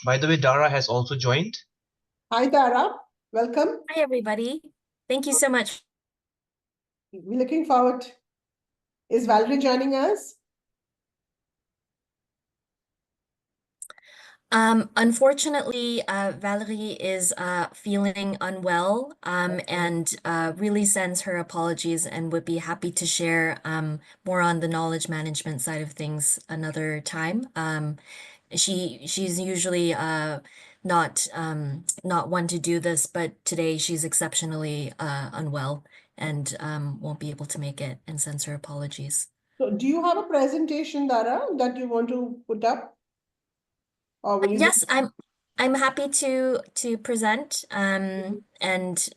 By the way, Dara has also joined. Hi, Dara. Welcome. Hi, everybody. Thank you so much. We're looking forward. Is Valérie joining us? Unfortunately, Valérie is feeling unwell and really sends her apologies and would be happy to share more on the knowledge management side of things another time. She's usually not one to do this, but today she's exceptionally unwell and won't be able to make it and sends her apologies. So do you have a presentation, Dara, that you want to put up? Or will you Yes, I'm happy to present. And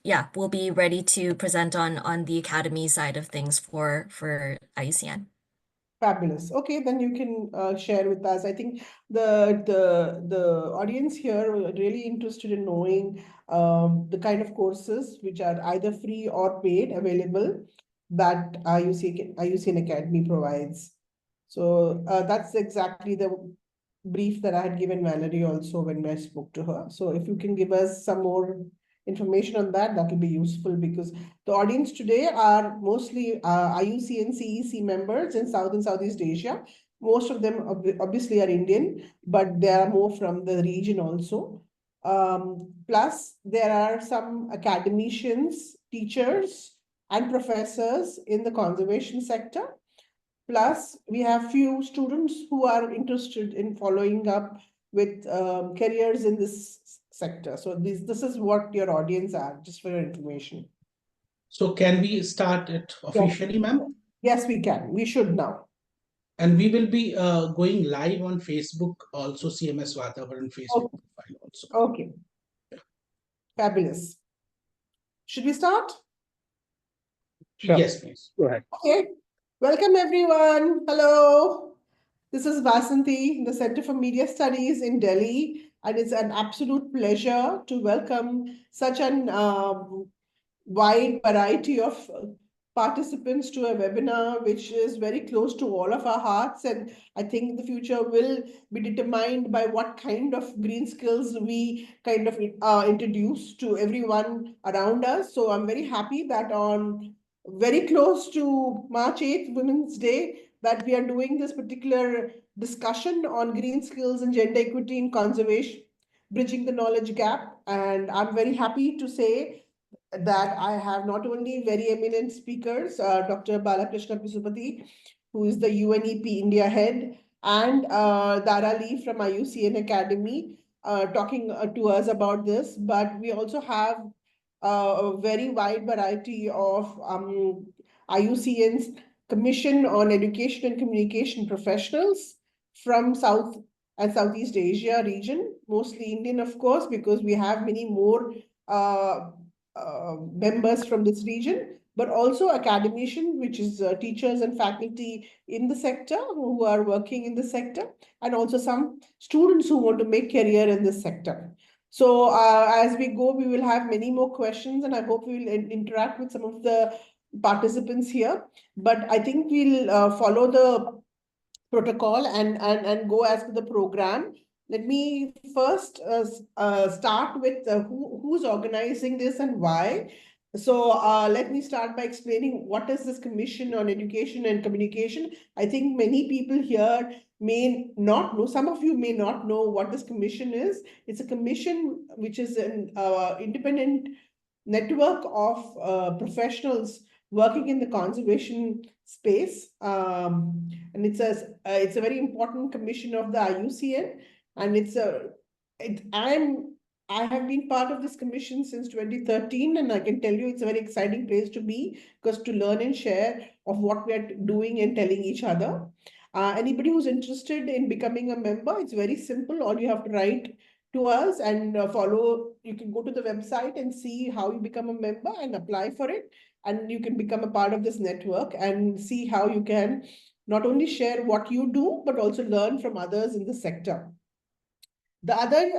yeah, we'll be ready to present on the academy side of things for IUCN. Fabulous. Okay, then you can share with us. I think the audience here are really interested in knowing the kind of courses which are either free or paid available that IUCN Academy provides. So that's exactly the brief that I had given Valérie also when I spoke to her. So if you can give us some more information on that, that will be useful, because the audience today are mostly IUCN CEC members in South and Southeast Asia. Most of them obviously are Indian, but there are more from the region also. Plus, there are some academicians, teachers, and professors in the conservation sector. Plus, we have few students who are interested in following up with careers in this sector. So this is what your audience are, just for your information. So can we start it officially, ma'am? Yes, we can. We should now. And we will be going live on Facebook, also CMS Vatavaran Facebook profile also. Okay. Fabulous. Should we start? Sure. Yes, please. Go ahead. Okay. Welcome, everyone. Hello. This is Vasanti, the Center for Media Studies in Delhi, and it's an absolute pleasure to welcome such an wide variety of participants to a webinar which is very close to all of our hearts. And I think the future will be determined by what kind of green skills we kind of introduce to everyone around us. So I'm very happy that on very close to March 8th, Women's Day, that we are doing this particular discussion on green skills and gender equity in conservation, bridging the knowledge gap. And I'm very happy to say that I have not only very eminent speakers, Dr. Balakrishna Pisupati, who is the UNEP India head, and Dara from IUCN Academy, talking to us about this. But we also have a very wide variety of IUCN's Commission on Education and Communication Professionals from South and Southeast Asia region, mostly Indian, of course, because we have many more members from this region, but also academicians, which is teachers and faculty in the sector who are working in the sector, and also some students who want to make career in this sector. So as we go, we will have many more questions, and I hope we will interact with some of the participants here. But I think we'll follow the protocol and go as per the program. Let me first start with who's organizing this and why. So let me start by explaining what is this Commission on Education and Communication. I think many people here may not know, some of you may not know what this commission is. It's a commission which is an independent network of professionals working in the conservation space. And it's a very important commission of the IUCN, and I have been part of this commission since 2013, and I can tell you it's a very exciting place to be, because to learn and share of what we are doing and telling each other. Anybody who's interested in becoming a member, it's very simple. All you have to write to us and follow. You can go to the website and see how you become a member and apply for it. And you can become a part of this network and see how you can not only share what you do, but also learn from others in the sector. The other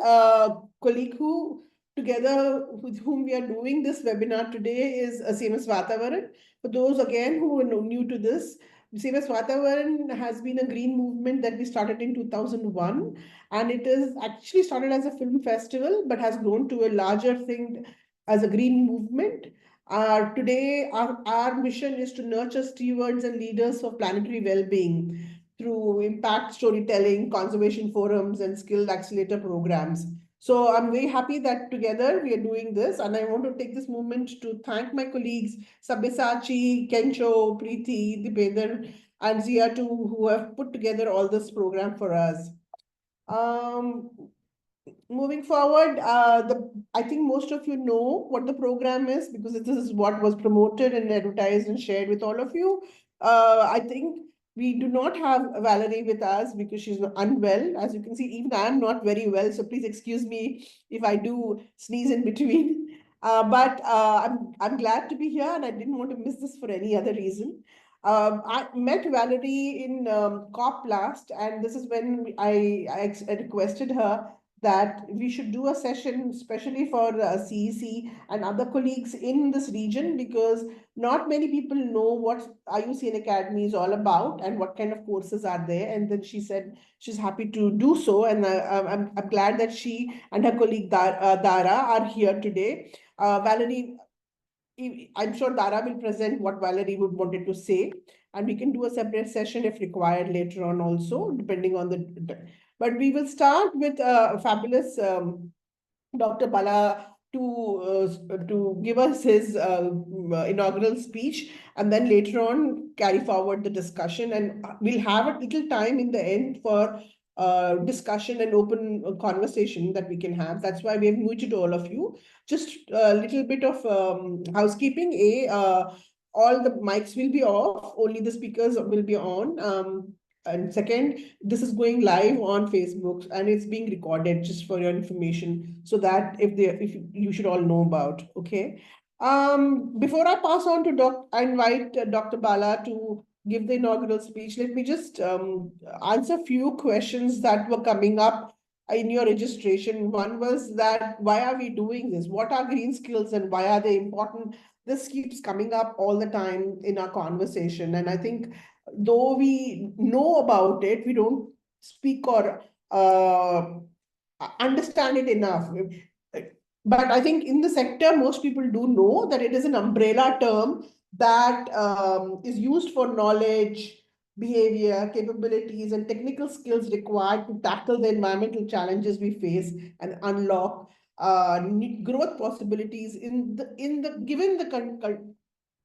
colleague with whom we are doing this webinar today is CMS Vatavaran. For those again who are new to this, CMS Vatavaran has been a green movement that we started in 2001, and it is actually started as a film festival, but has grown to a larger thing as a green movement. Today, our mission is to nurture stewards and leaders of planetary well-being through impact storytelling, conservation forums, and skilled accelerator programs. So I'm very happy that together we are doing this, and I want to take this moment to thank my colleagues Sabyasachi, Kencho, Preeti, Dipender, and Zia too, who have put together all this program for us. Um, Moving forward, I think most of you know what the program is because this is what was promoted and advertised and shared with all of you. I think we do not have Valérie with us because she's unwell. As you can see, even I am not very well, so please excuse me if I do sneeze in between. But I'm glad to be here, and I didn't want to miss this for any other reason. I met Valérie in COP last, and this is when I requested her that we should do a session, especially for CEC and other colleagues in this region, because not many people know what IUCN Academy is all about and what kind of courses are there. And then she said she's happy to do so. And I'm glad that she and her colleague Dara are here today. Valérie, I'm sure Dara will present what Valérie would wanted to say, and we can do a separate session if required later on also, depending on the. But we will start with a fabulous Dr. Bala to give us his inaugural speech, and then later on carry forward the discussion, and we'll have a little time in the end for discussion and open conversation that we can have. That's why we have muted all of you. Just a little bit of housekeeping. All the mics will be off, only the speakers will be on. And second, this is going live on Facebook and it's being recorded just for your information, so that if you should all know about. Okay. Before I pass on to I invite Dr. Bala to give the inaugural speech. Let me just answer a few questions that were coming up in your registration. One was that why are we doing this? What are green skills and why are they important? This keeps coming up all the time in our conversation, and I think though we know about it, we don't speak or understand it enough. But I think in the sector, most people do know that it is an umbrella term that is used for knowledge, behavior, capabilities, and technical skills required to tackle the environmental challenges we face and unlock growth possibilities given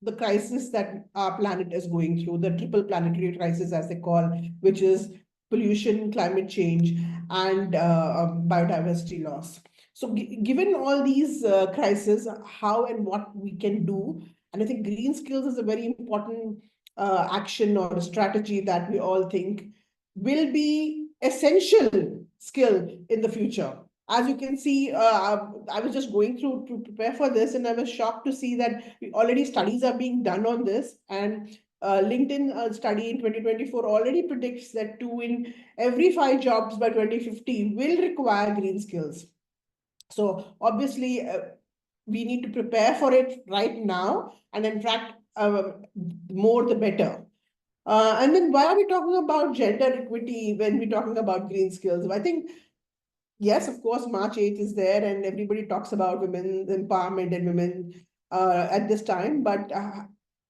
the crisis that our planet is going through, the triple planetary crisis, as they call, which is pollution, climate change, and biodiversity loss. So given all these crises, how and what we can do, and I think green skills is a very important action or a strategy that we all think will be essential skill in the future. As you can see, I was just going through to prepare for this, and I was shocked to see that already studies are being done on this. And LinkedIn study in 2024 already predicts that 2 in every 5 jobs by 2050 will require green skills. So obviously, we need to prepare for it right now, and in fact, more the better. And then why are we talking about gender equity when we're talking about green skills? I think, yes, of course, March 8th is there, and everybody talks about women's empowerment and women at this time. But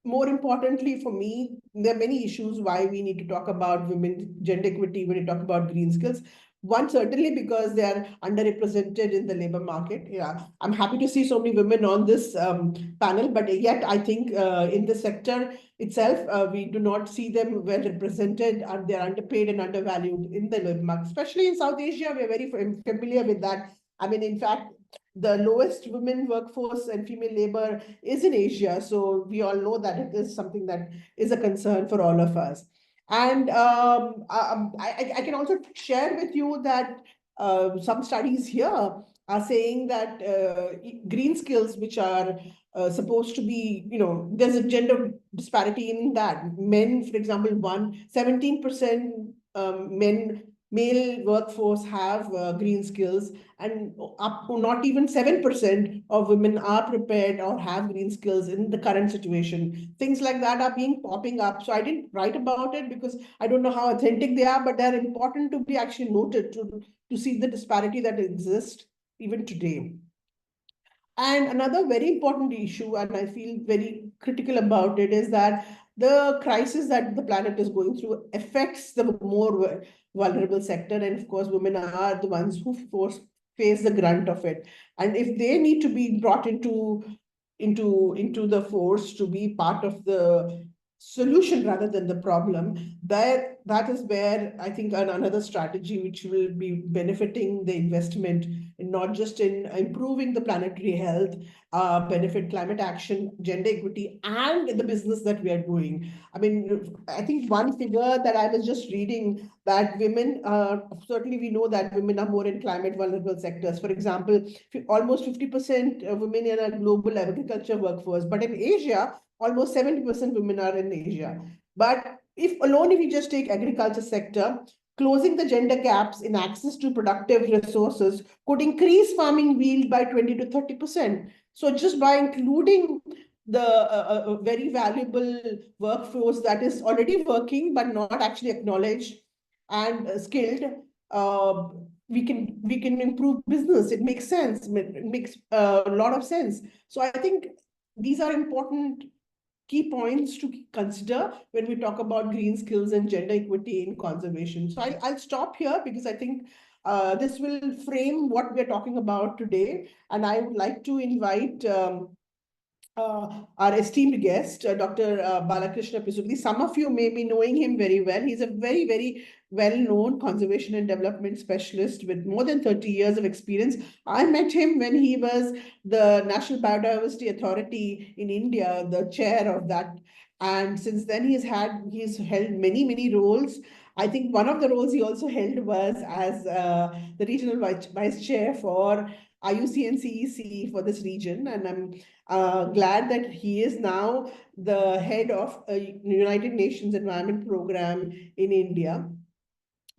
more importantly for me, there are many issues why we need to talk about women gender equity when we talk about green skills. One, certainly because they are underrepresented in the labor market. Yeah, I'm happy to see so many women on this panel, but yet I think in the sector itself, we do not see them well represented, and they're underpaid and undervalued in the labor market. Especially in South Asia, we're very familiar with that. I mean, in fact, the lowest women workforce and female labor is in Asia. So we all know that it is something that is a concern for all of us. And I can also share with you that some studies here are saying that green skills, which are supposed to be, there's a gender disparity in that. Men, for example, 17% men male workforce have green skills, and up to not even 7% of women are prepared or have green skills in the current situation. Things like that are popping up. So I didn't write about it because I don't know how authentic they are, but they're important to be actually noted to see the disparity that exists even today. And another very important issue, and I feel very critical about it, is that the crisis that the planet is going through affects the more vulnerable sector. And of course, women are the ones who face the grunt of it. And if they need to be brought into the force to be part of the solution rather than the problem, that is where I think another strategy which will be benefiting the investment, not just in improving the planetary health, benefit climate action, gender equity, and the business that we are doing. I mean, I think one figure that I was just reading, that women, certainly we know that women are more in climate vulnerable sectors. For example, almost 50% of women in a global agriculture workforce, but in Asia, almost 70% women are in Asia. But if you just take agriculture sector, closing the gender gaps in access to productive resources could increase farming yield by 20 to 30%. So just by including the very valuable workforce that is already working but not actually acknowledged and skilled, uh, we can improve business. It makes sense. It makes a lot of sense. So I think these are important key points to consider when we talk about green skills and gender equity in conservation. So I'll stop here because I think this will frame what we're talking about today. And I would like to invite our esteemed guest, Dr. Balakrishna Pisupati. Some of you may be knowing him very well. He's a very, very well-known conservation and development specialist with more than 30 years of experience. I met him when he was the National Biodiversity Authority in India, the chair of that. And since then, he's held many, many roles. I think one of the roles he also held was as the regional vice chair for IUCN CEC for this region. And I'm glad that he is now the head of a United Nations Environment Program in India.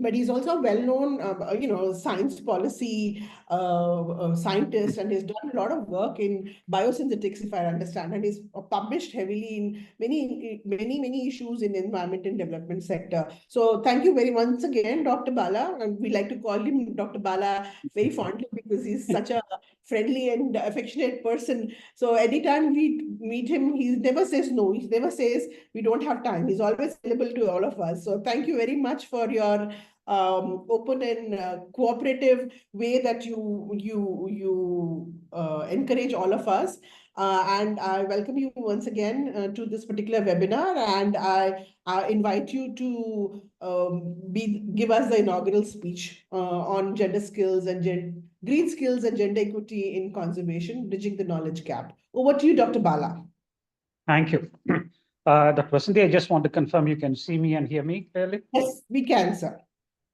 But he's also a well-known, science policy scientist, and he's done a lot of work in biosynthetics, if I understand, and he's published heavily in many, many, many issues in environment and development sector. So thank you very once again, Dr. Bala, and we like to call him Dr. Bala very fondly because he's such a friendly and affectionate person. So anytime we meet him, he never says no. He never says we don't have time. He's always available to all of us. So thank you very much for your open and cooperative way that you encourage all of us. And I welcome you once again to this particular webinar, and I invite you to give us the inaugural speech on gender skills and green skills and gender equity in conservation, bridging the knowledge gap. Over to you, Dr. Bala. Thank you. Dr. Vasanti, I just want to confirm you can see me and hear me clearly? Yes, we can, sir.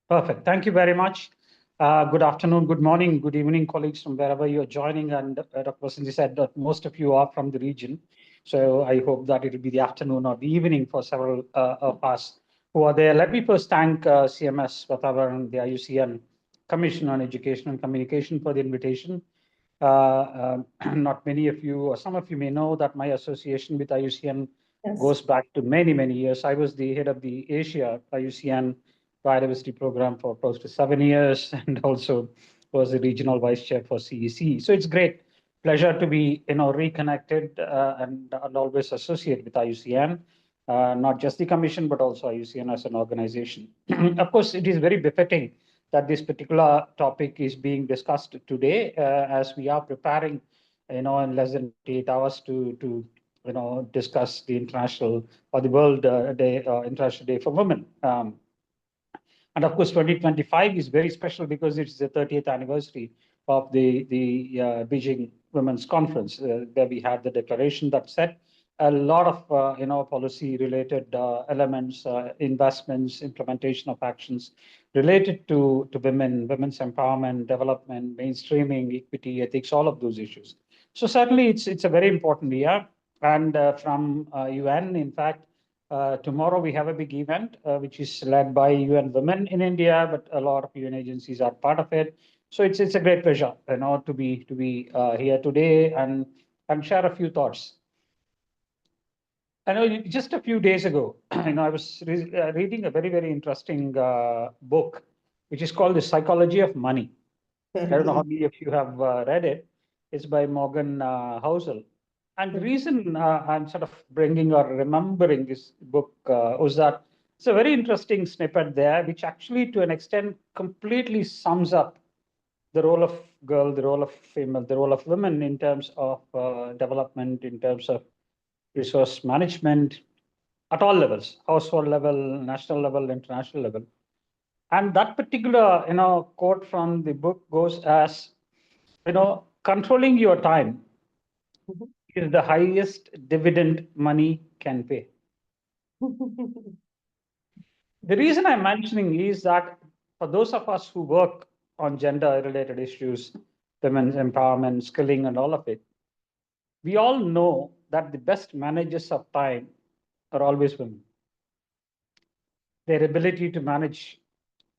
Perfect. Thank you very much. Good afternoon, good morning, good evening, colleagues from wherever you're joining. And Dr. Vasanti said that most of you are from the region. So I hope that it will be the afternoon or the evening for several of us who are there. Let me first thank CMS Vatavaran, the IUCN Commission on Education and Communication for the invitation. Not many of you, or some of you may know that my association with IUCN goes back to many, many years. I was the head of the Asia IUCN biodiversity program for close to 7 years, and also was the regional vice chair for CEC. So it's great pleasure to be reconnected and always associate with IUCN, not just the commission, but also IUCN as an organization. Of course, it is very befitting that this particular topic is being discussed today, as we are preparing, in less than 8 hours to discuss the international or the World Day, International Day for Women. And of course, 2025 is very special because it's the 30th anniversary of the Beijing Women's Conference, where we had the declaration that set a lot of policy-related elements, investments, implementation of actions related to women, women's empowerment, development, mainstreaming, equity, ethics, all of those issues. So certainly, it's a very important year, and from UN, in fact, Tomorrow we have a big event, which is led by UN Women in India, but a lot of UN agencies are part of it. So it's a great pleasure, to be here today and share a few thoughts. I know just a few days ago, I was reading a very, very interesting book, which is called The Psychology of Money. I don't know how many of you have read it. It's by Morgan Housel. And the reason I'm sort of bringing or remembering this book was that it's a very interesting snippet there, which actually, to an extent, completely sums up the role of girl, the role of female, the role of women in terms of development, in terms of resource management at all levels, household level, national level, international level. And that particular, quote from the book goes as, controlling your time is the highest dividend money can pay. The reason I'm mentioning is that for those of us who work on gender-related issues, women's empowerment, skilling, and all of it, we all know that the best managers of time are always women. Their ability to manage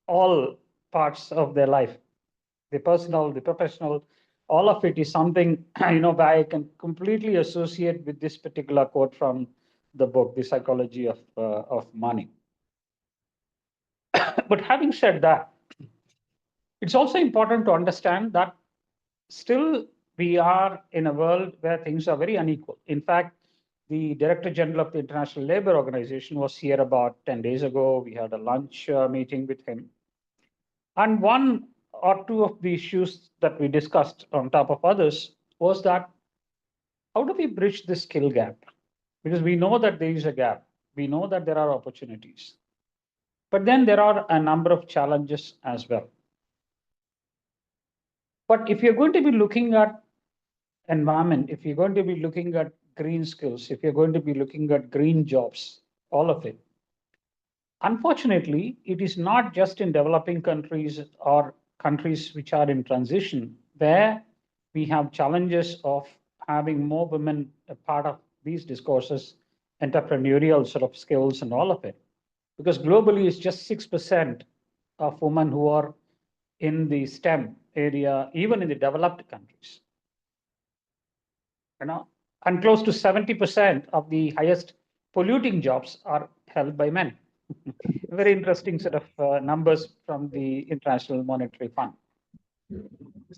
all parts of their life, the personal, the professional, all of it is something, where I can completely associate with this particular quote from the book, The Psychology of Money. But having said that, it's also important to understand that still we are in a world where things are very unequal. In fact, the Director General of the International Labour Organization was here about 10 days ago. We had a lunch meeting with him. And one or two of the issues that we discussed on top of others was that how do we bridge the skill gap? Because we know that there is a gap. We know that there are opportunities. But then there are a number of challenges as well. But if you're going to be looking at environment, if you're going to be looking at green skills, if you're going to be looking at green jobs, all of it, unfortunately, it is not just in developing countries or countries which are in transition where we have challenges of having more women a part of these discourses, entrepreneurial sort of skills and all of it. Because globally, it's just 6% of women who are in the STEM area, even in the developed countries. And close to 70% of the highest polluting jobs are held by men. Very interesting set of numbers from the International Monetary Fund.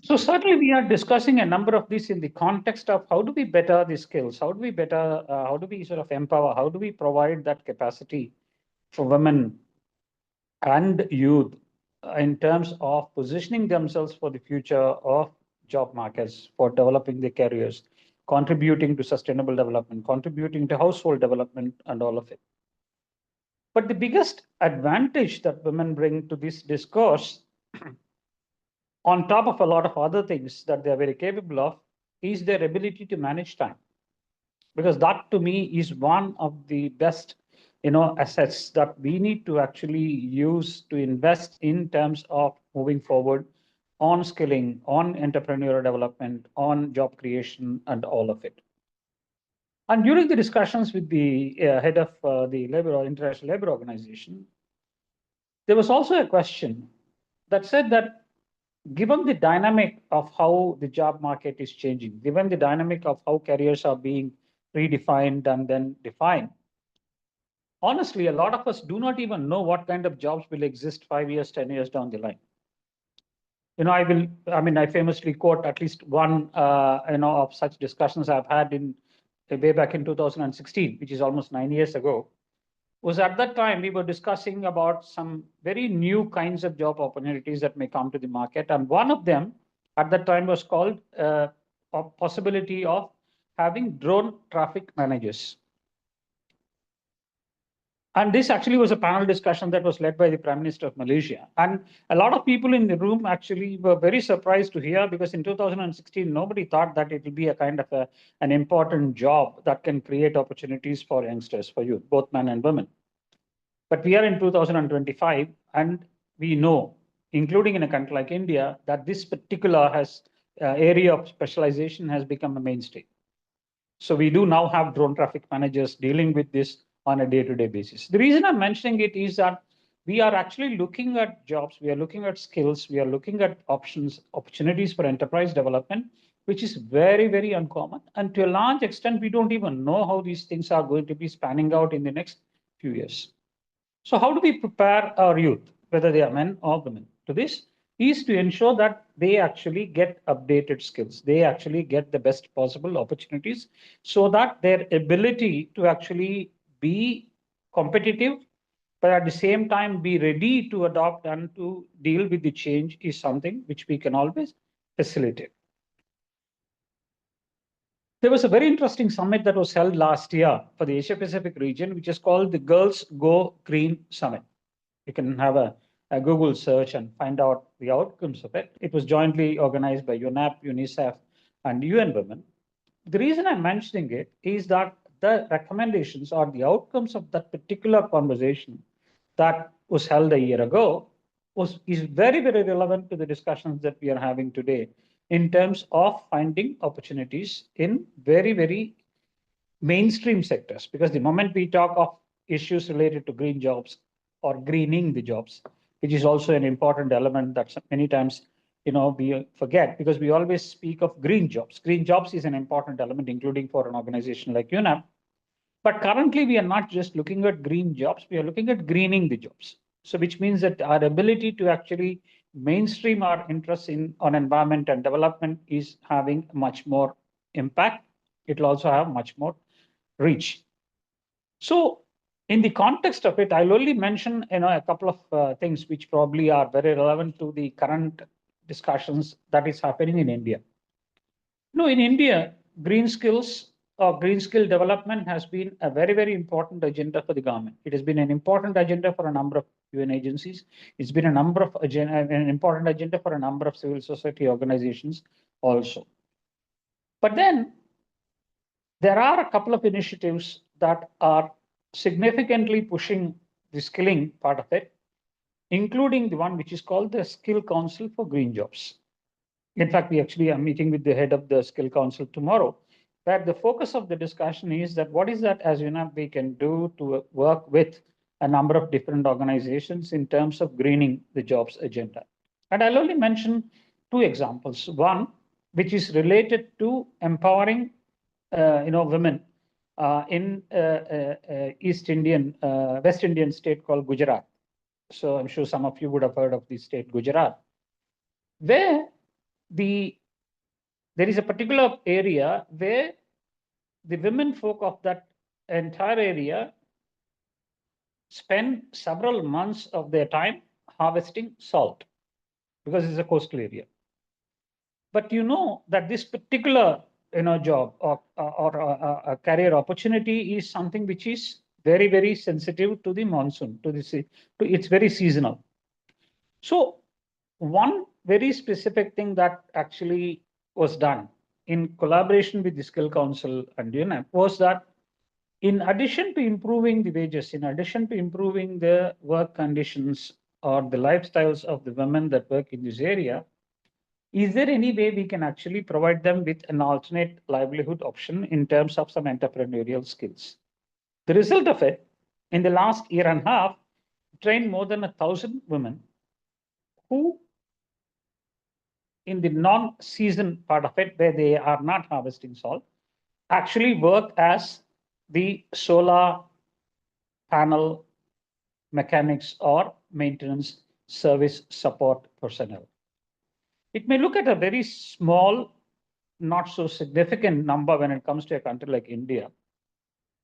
So certainly we are discussing a number of these in the context of how do we better the skills, how do we sort of empower, how do we provide that capacity for women and youth in terms of positioning themselves for the future of job markets, for developing their careers, contributing to sustainable development, contributing to household development and all of it. But the biggest advantage that women bring to this discourse, on top of a lot of other things that they're very capable of, is their ability to manage time. Because that to me is one of the best assets that we need to actually use to invest in terms of moving forward on skilling, on entrepreneurial development, on job creation, and all of it. And during the discussions with the head of the International Labour Organization, there was also a question that said that given the dynamic of how the job market is changing, given the dynamic of how careers are being redefined and then defined, honestly, a lot of us do not even know what kind of jobs will exist 5 years, 10 years down the line. I famously quote at least one, of such discussions I've had way back in 2016, which is almost 9 years ago, was at that time we were discussing about some very new kinds of job opportunities that may come to the market. And one of them at that time was called a possibility of having drone traffic managers. And this actually was a panel discussion that was led by the Prime Minister of Malaysia. And a lot of people in the room actually were very surprised to hear, because in 2016, nobody thought that it will be a kind of an important job that can create opportunities for youngsters, for youth, both men and women. But we are in 2025, and we know, including in a country like India, that this particular area of specialization has become a mainstay. So we do now have drone traffic managers dealing with this on a day-to-day basis. The reason I'm mentioning it is that we are actually looking at jobs, we are looking at skills, we are looking at options, opportunities for enterprise development, which is very, very uncommon. And to a large extent, we don't even know how these things are going to be spanning out in the next few years. So how do we prepare our youth, whether they are men or women, to this? Is to ensure that they actually get updated skills. They actually get the best possible opportunities so that their ability to actually be competitive, but at the same time be ready to adopt and to deal with the change is something which we can always facilitate. There was a very interesting summit that was held last year for the Asia Pacific region, which is called the Girls Go Green Summit. You can have a Google search and find out the outcomes of it. It was jointly organized by UNEP, UNICEF, and UN Women. The reason I'm mentioning it is that the recommendations or the outcomes of that particular conversation that was held a year ago is very, very relevant to the discussions that we are having today in terms of finding opportunities in very, very mainstream sectors. Because the moment we talk of issues related to green jobs or greening the jobs, which is also an important element that many times we forget, because we always speak of green jobs. Green jobs is an important element, including for an organization like UNEP. But currently, we are not just looking at green jobs, we are looking at greening the jobs. So which means that our ability to actually mainstream our interests on environment and development is having much more impact. It will also have much more reach. So in the context of it, I'll only mention a couple of things which probably are very relevant to the current discussions that is happening in India. In India, green skills or green skill development has been a very, very important agenda for the government. It has been an important agenda for a number of UN agencies. It's been an important agenda for a number of civil society organizations also. But then there are a couple of initiatives that are significantly pushing the skilling part of it, including the one which is called the Skill Council for Green Jobs. In fact, we actually are meeting with the head of the Skill Council tomorrow, where the focus of the discussion is that what is that as UNEP we can do to work with a number of different organizations in terms of greening the jobs agenda. And I'll only mention two examples. One, which is related to empowering women in West Indian state called Gujarat. So I'm sure some of you would have heard of the state Gujarat, where there is a particular area where the women folk of that entire area spend several months of their time harvesting salt because it's a coastal area. But you know that this particular job or a career opportunity is something which is very, very sensitive to the monsoon, it's very seasonal. So one very specific thing that actually was done in collaboration with the Skill Council and UNEP was that in addition to improving the wages, in addition to improving the work conditions or the lifestyles of the women that work in this area, is there any way we can actually provide them with an alternate livelihood option in terms of some entrepreneurial skills? The result of it, in the last year and a half, trained more than 1,000 women who, in the non-season part of it, where they are not harvesting salt, actually work as the solar panel mechanics or maintenance service support personnel. It may look at a very small, not so significant number when it comes to a country like India.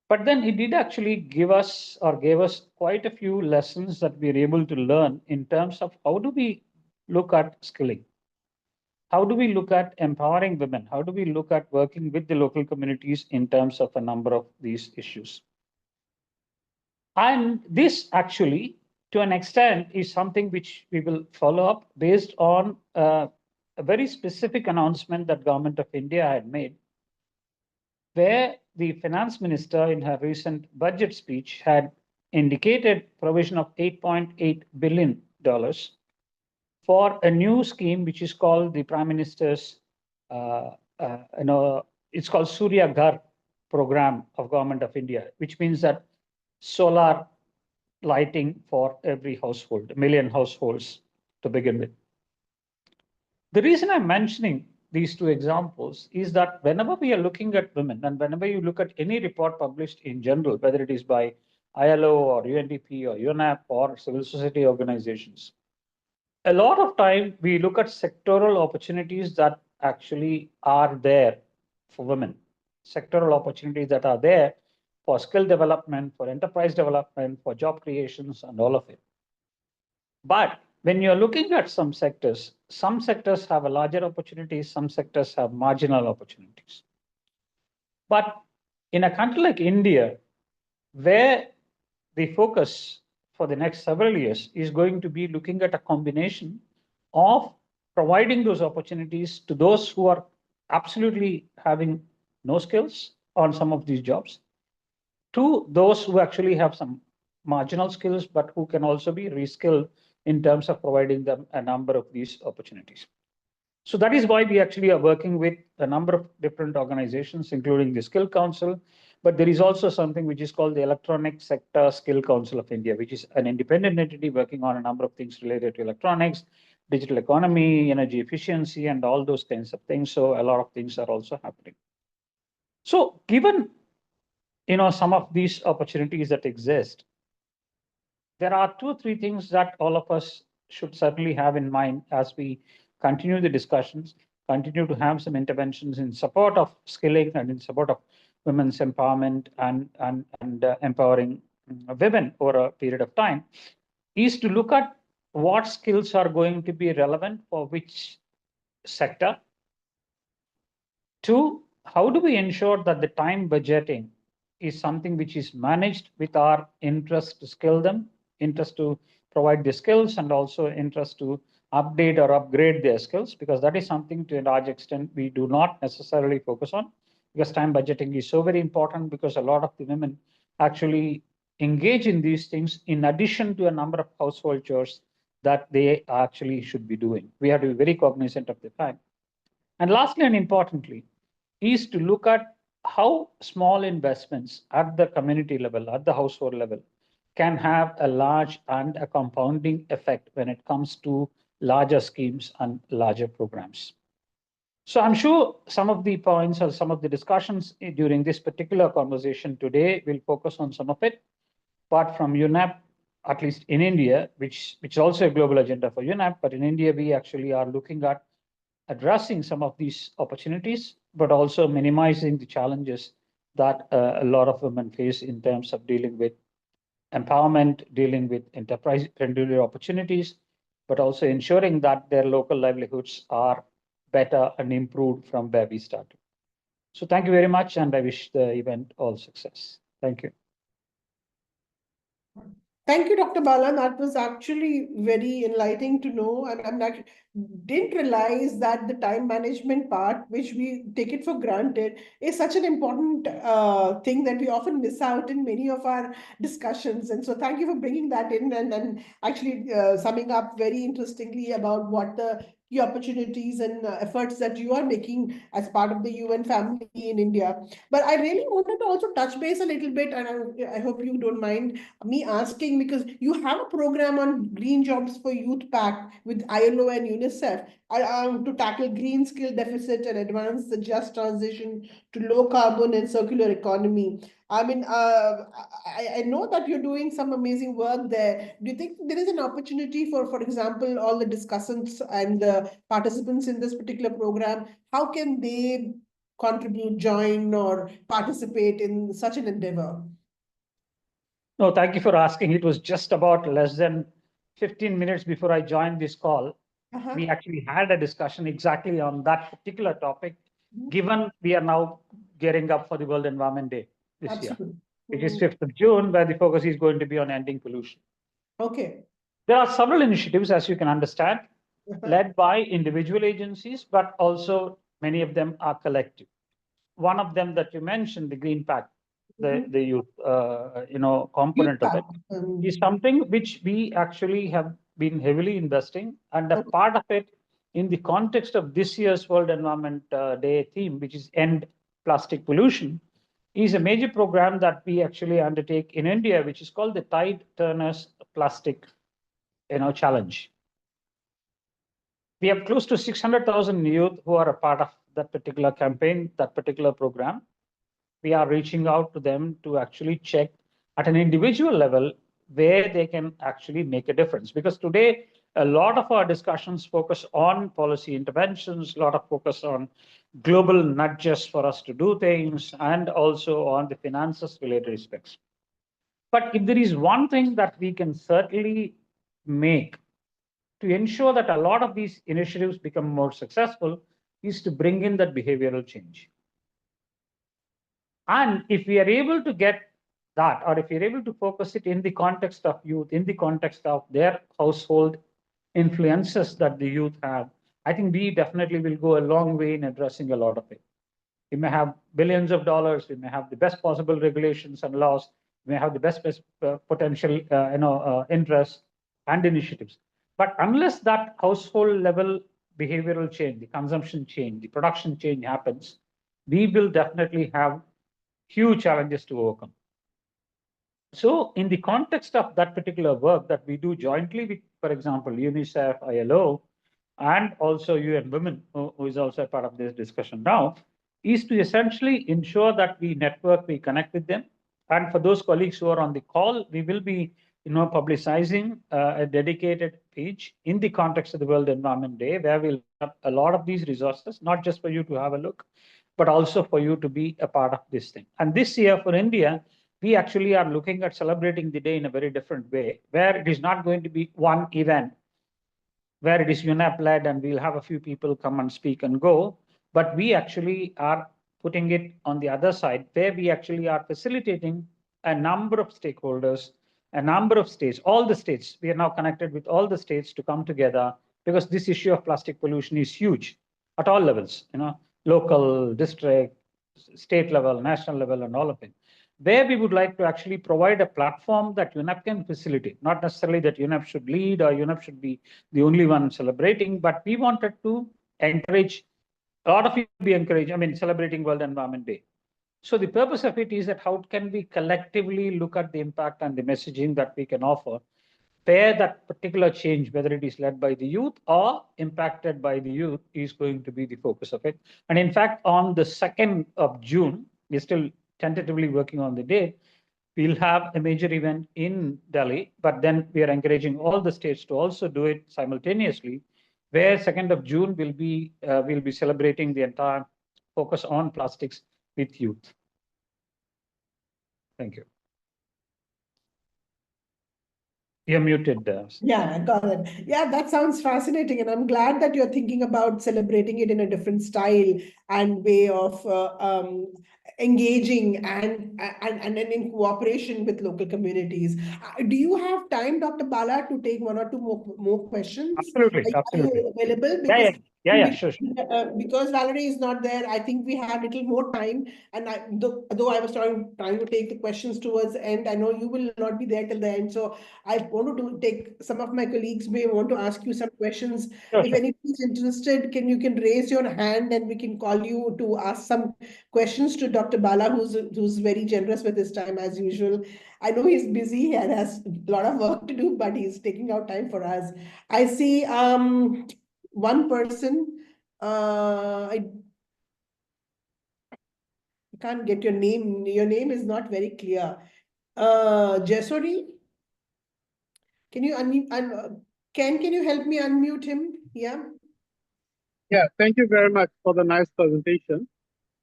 But then it did actually gave us quite a few lessons that we were able to learn in terms of how do we look at skilling? How do we look at empowering women? How do we look at working with the local communities in terms of a number of these issues? And this actually, to an extent, is something which we will follow up based on a very specific announcement that Government of India had made, where the finance minister in her recent budget speech had indicated provision of $8.8 billion for a new scheme, which is called the Prime Minister's, it's called Surya Ghar program of Government of India, which means that solar lighting for every household, 1 million households to begin with. The reason I'm mentioning these two examples is that whenever we are looking at women, and whenever you look at any report published in general, whether it is by ILO or UNDP or UNEP or civil society organizations, a lot of time we look at sectoral opportunities that actually are there for women, sectoral opportunities that are there for skill development, for enterprise development, for job creations, and all of it. But when you're looking at some sectors have a larger opportunities, some sectors have marginal opportunities. But in a country like India, where the focus for the next several years is going to be looking at a combination of providing those opportunities to those who are absolutely having no skills on some of these jobs, to those who actually have some marginal skills, but who can also be reskilled in terms of providing them a number of these opportunities. So that is why we actually are working with a number of different organizations, including the Skill Council, but there is also something which is called the Electronic Sector Skill Council of India, which is an independent entity working on a number of things related to electronics, digital economy, energy efficiency, and all those kinds of things. So a lot of things are also happening. So given some of these opportunities that exist, there are 2 or 3 things that all of us should certainly have in mind as we continue the discussions, continue to have some interventions in support of skilling and in support of women's empowerment and empowering women over a period of time, is to look at what skills are going to be relevant for which sector. 2, how do we ensure that the time budgeting is something which is managed with our interest to skill them, interest to provide the skills, and also interest to update or upgrade their skills, because that is something to a large extent we do not necessarily focus on, because time budgeting is so very important, because a lot of the women actually engage in these things in addition to a number of household chores that they actually should be doing. We have to be very cognizant of the fact. And lastly and importantly, is to look at how small investments at the community level, at the household level, can have a large and a compounding effect when it comes to larger schemes and larger programs. So I'm sure some of the points or some of the discussions during this particular conversation today will focus on some of it. But from UNEP, at least in India, which is also a global agenda for UNEP, but in India, we actually are looking at addressing some of these opportunities, but also minimizing the challenges that a lot of women face in terms of dealing with empowerment, dealing with enterprise-friendly opportunities, but also ensuring that their local livelihoods are better and improved from where we started. So thank you very much, and I wish the event all success. Thank you. Thank you, Dr. Bala. That was actually very enlightening to know. And I didn't realize that the time management part, which we take it for granted, is such an important thing that we often miss out in many of our discussions. And so thank you for bringing that in and actually summing up very interestingly about what the key opportunities and efforts that you are making as part of the UN family in India. But I really wanted to also touch base a little bit, and I hope you don't mind me asking, because you have a program on green jobs for youth pact with ILO and UNICEF to tackle green skill deficit and advance the just transition to low carbon and circular economy. I mean, I know that you're doing some amazing work there. Do you think there is an opportunity for example, all the discussants and the participants in this particular program, how can they contribute, join, or participate in such an endeavor? No, thank you for asking. It was just about less than 15 minutes before I joined this call. We actually had a discussion exactly on that particular topic, given we are now gearing up for the World Environment Day this year, which is 5th of June, where the focus is going to be on ending pollution. Okay. There are several initiatives, as you can understand, led by individual agencies, but also many of them are collective. One of them that you mentioned, the Green Pact, the youth, component of it, is something which we actually have been heavily investing, and a part of it in the context of this year's World Environment Day theme, which is End Plastic Pollution, is a major program that we actually undertake in India, which is called the Tide Turners Plastic Challenge. We have close to 600,000 youth who are a part of that particular campaign, that particular program. We are reaching out to them to actually check at an individual level where they can actually make a difference. Because today, a lot of our discussions focus on policy interventions, a lot of focus on global nudges for us to do things, and also on the finances related aspects. But if there is one thing that we can certainly make to ensure that a lot of these initiatives become more successful is to bring in that behavioral change. And if we are able to get that, or if you're able to focus it in the context of youth, in the context of their household influences that the youth have, I think we definitely will go a long way in addressing a lot of it. We may have billions of dollars, we may have the best possible regulations and laws, we may have the best potential interests and initiatives. But unless that household level behavioral change, the consumption change, the production change happens, we will definitely have huge challenges to overcome. So in the context of that particular work that we do jointly with, for example, UNICEF, ILO, and also UN Women, who is also a part of this discussion now, is to essentially ensure that we network, we connect with them. And for those colleagues who are on the call, we will be publicizing a dedicated page in the context of the World Environment Day, where we'll have a lot of these resources, not just for you to have a look, but also for you to be a part of this thing. And this year for India, we actually are looking at celebrating the day in a very different way, where it is not going to be one event, where it is UNEP led and we'll have a few people come and speak and go, but we actually are putting it on the other side, where we actually are facilitating a number of stakeholders, a number of states, all the states. We are now connected with all the states to come together, because this issue of plastic pollution is huge at all levels, local, district, state level, national level, and all of it. Where we would like to actually provide a platform that UNEP can facilitate, not necessarily that UNEP should lead or UNEP should be the only one celebrating, but we wanted to encourage, a lot of you be encouraged, celebrating World Environment Day. So the purpose of it is that how can we collectively look at the impact and the messaging that we can offer, where that particular change, whether it is led by the youth or impacted by the youth, is going to be the focus of it. And in fact, on the 2nd of June, we're still tentatively working on the date, we'll have a major event in Delhi, but then we are encouraging all the states to also do it simultaneously, where 2nd of June we'll be celebrating the entire focus on plastics with youth. Thank you. You're muted. Yeah, I got it. Yeah, that sounds fascinating. And I'm glad that you're thinking about celebrating it in a different style and way of engaging and in cooperation with local communities. Do you have time, Dr. Bala, to take one or two more questions? Absolutely, absolutely. Are you available? Because yeah, sure. Because Valérie is not there, I think we have a little more time. And though I was trying to take the questions towards the end, I know you will not be there till the end. So I wanted to take, some of my colleagues may want to ask you some questions. Sure, if anybody is interested, you can raise your hand and we can call you to ask some questions to Dr. Bala, who's very generous with his time as usual. I know he's busy and has a lot of work to do, but he's taking out time for us. I see one person. I can't get your name. Your name is not very clear. Jesori? Can you unmute? Can you help me unmute him? Yeah. Yeah, thank you very much for the nice presentation.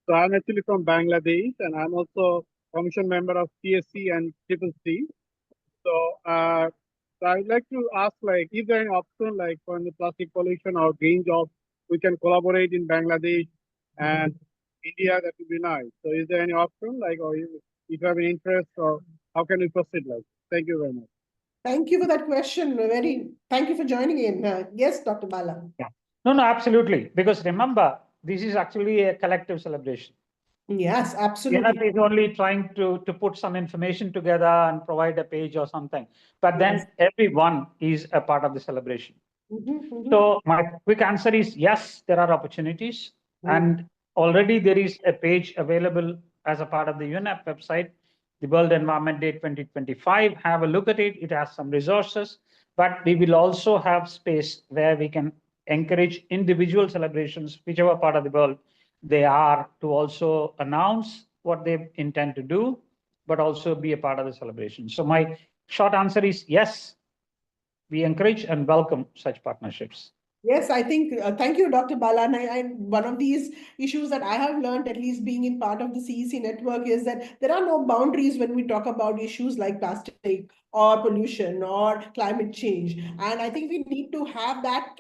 So I'm actually from Bangladesh, and I'm also commission member of CSC and CCC. So, so I'd like to ask, is there an option, for the plastic pollution or green jobs, we can collaborate in Bangladesh and India? That would be nice. So is there any option, or if you have an interest, or how can we proceed? Thank you very much. Thank you for that question. Thank you for joining in. Yes, Dr. Bala. Yeah. No, absolutely. Because remember, this is actually a collective celebration. Yes, absolutely. UNEP is only trying to put some information together and provide a page or something. But then everyone is a part of the celebration. So my quick answer is yes, there are opportunities. And already there is a page available as a part of the UNEP website, the World Environment Day 2025. Have a look at it. It has some resources, but we will also have space where we can encourage individual celebrations, whichever part of the world they are, to also announce what they intend to do, but also be a part of the celebration. So my short answer is yes, we encourage and welcome such partnerships. Yes, I think, thank you, Dr. Bala. And one of these issues that I have learned, at least being in part of the CEC network, is that there are no boundaries when we talk about issues like plastic or pollution or climate change. And I think we need to have that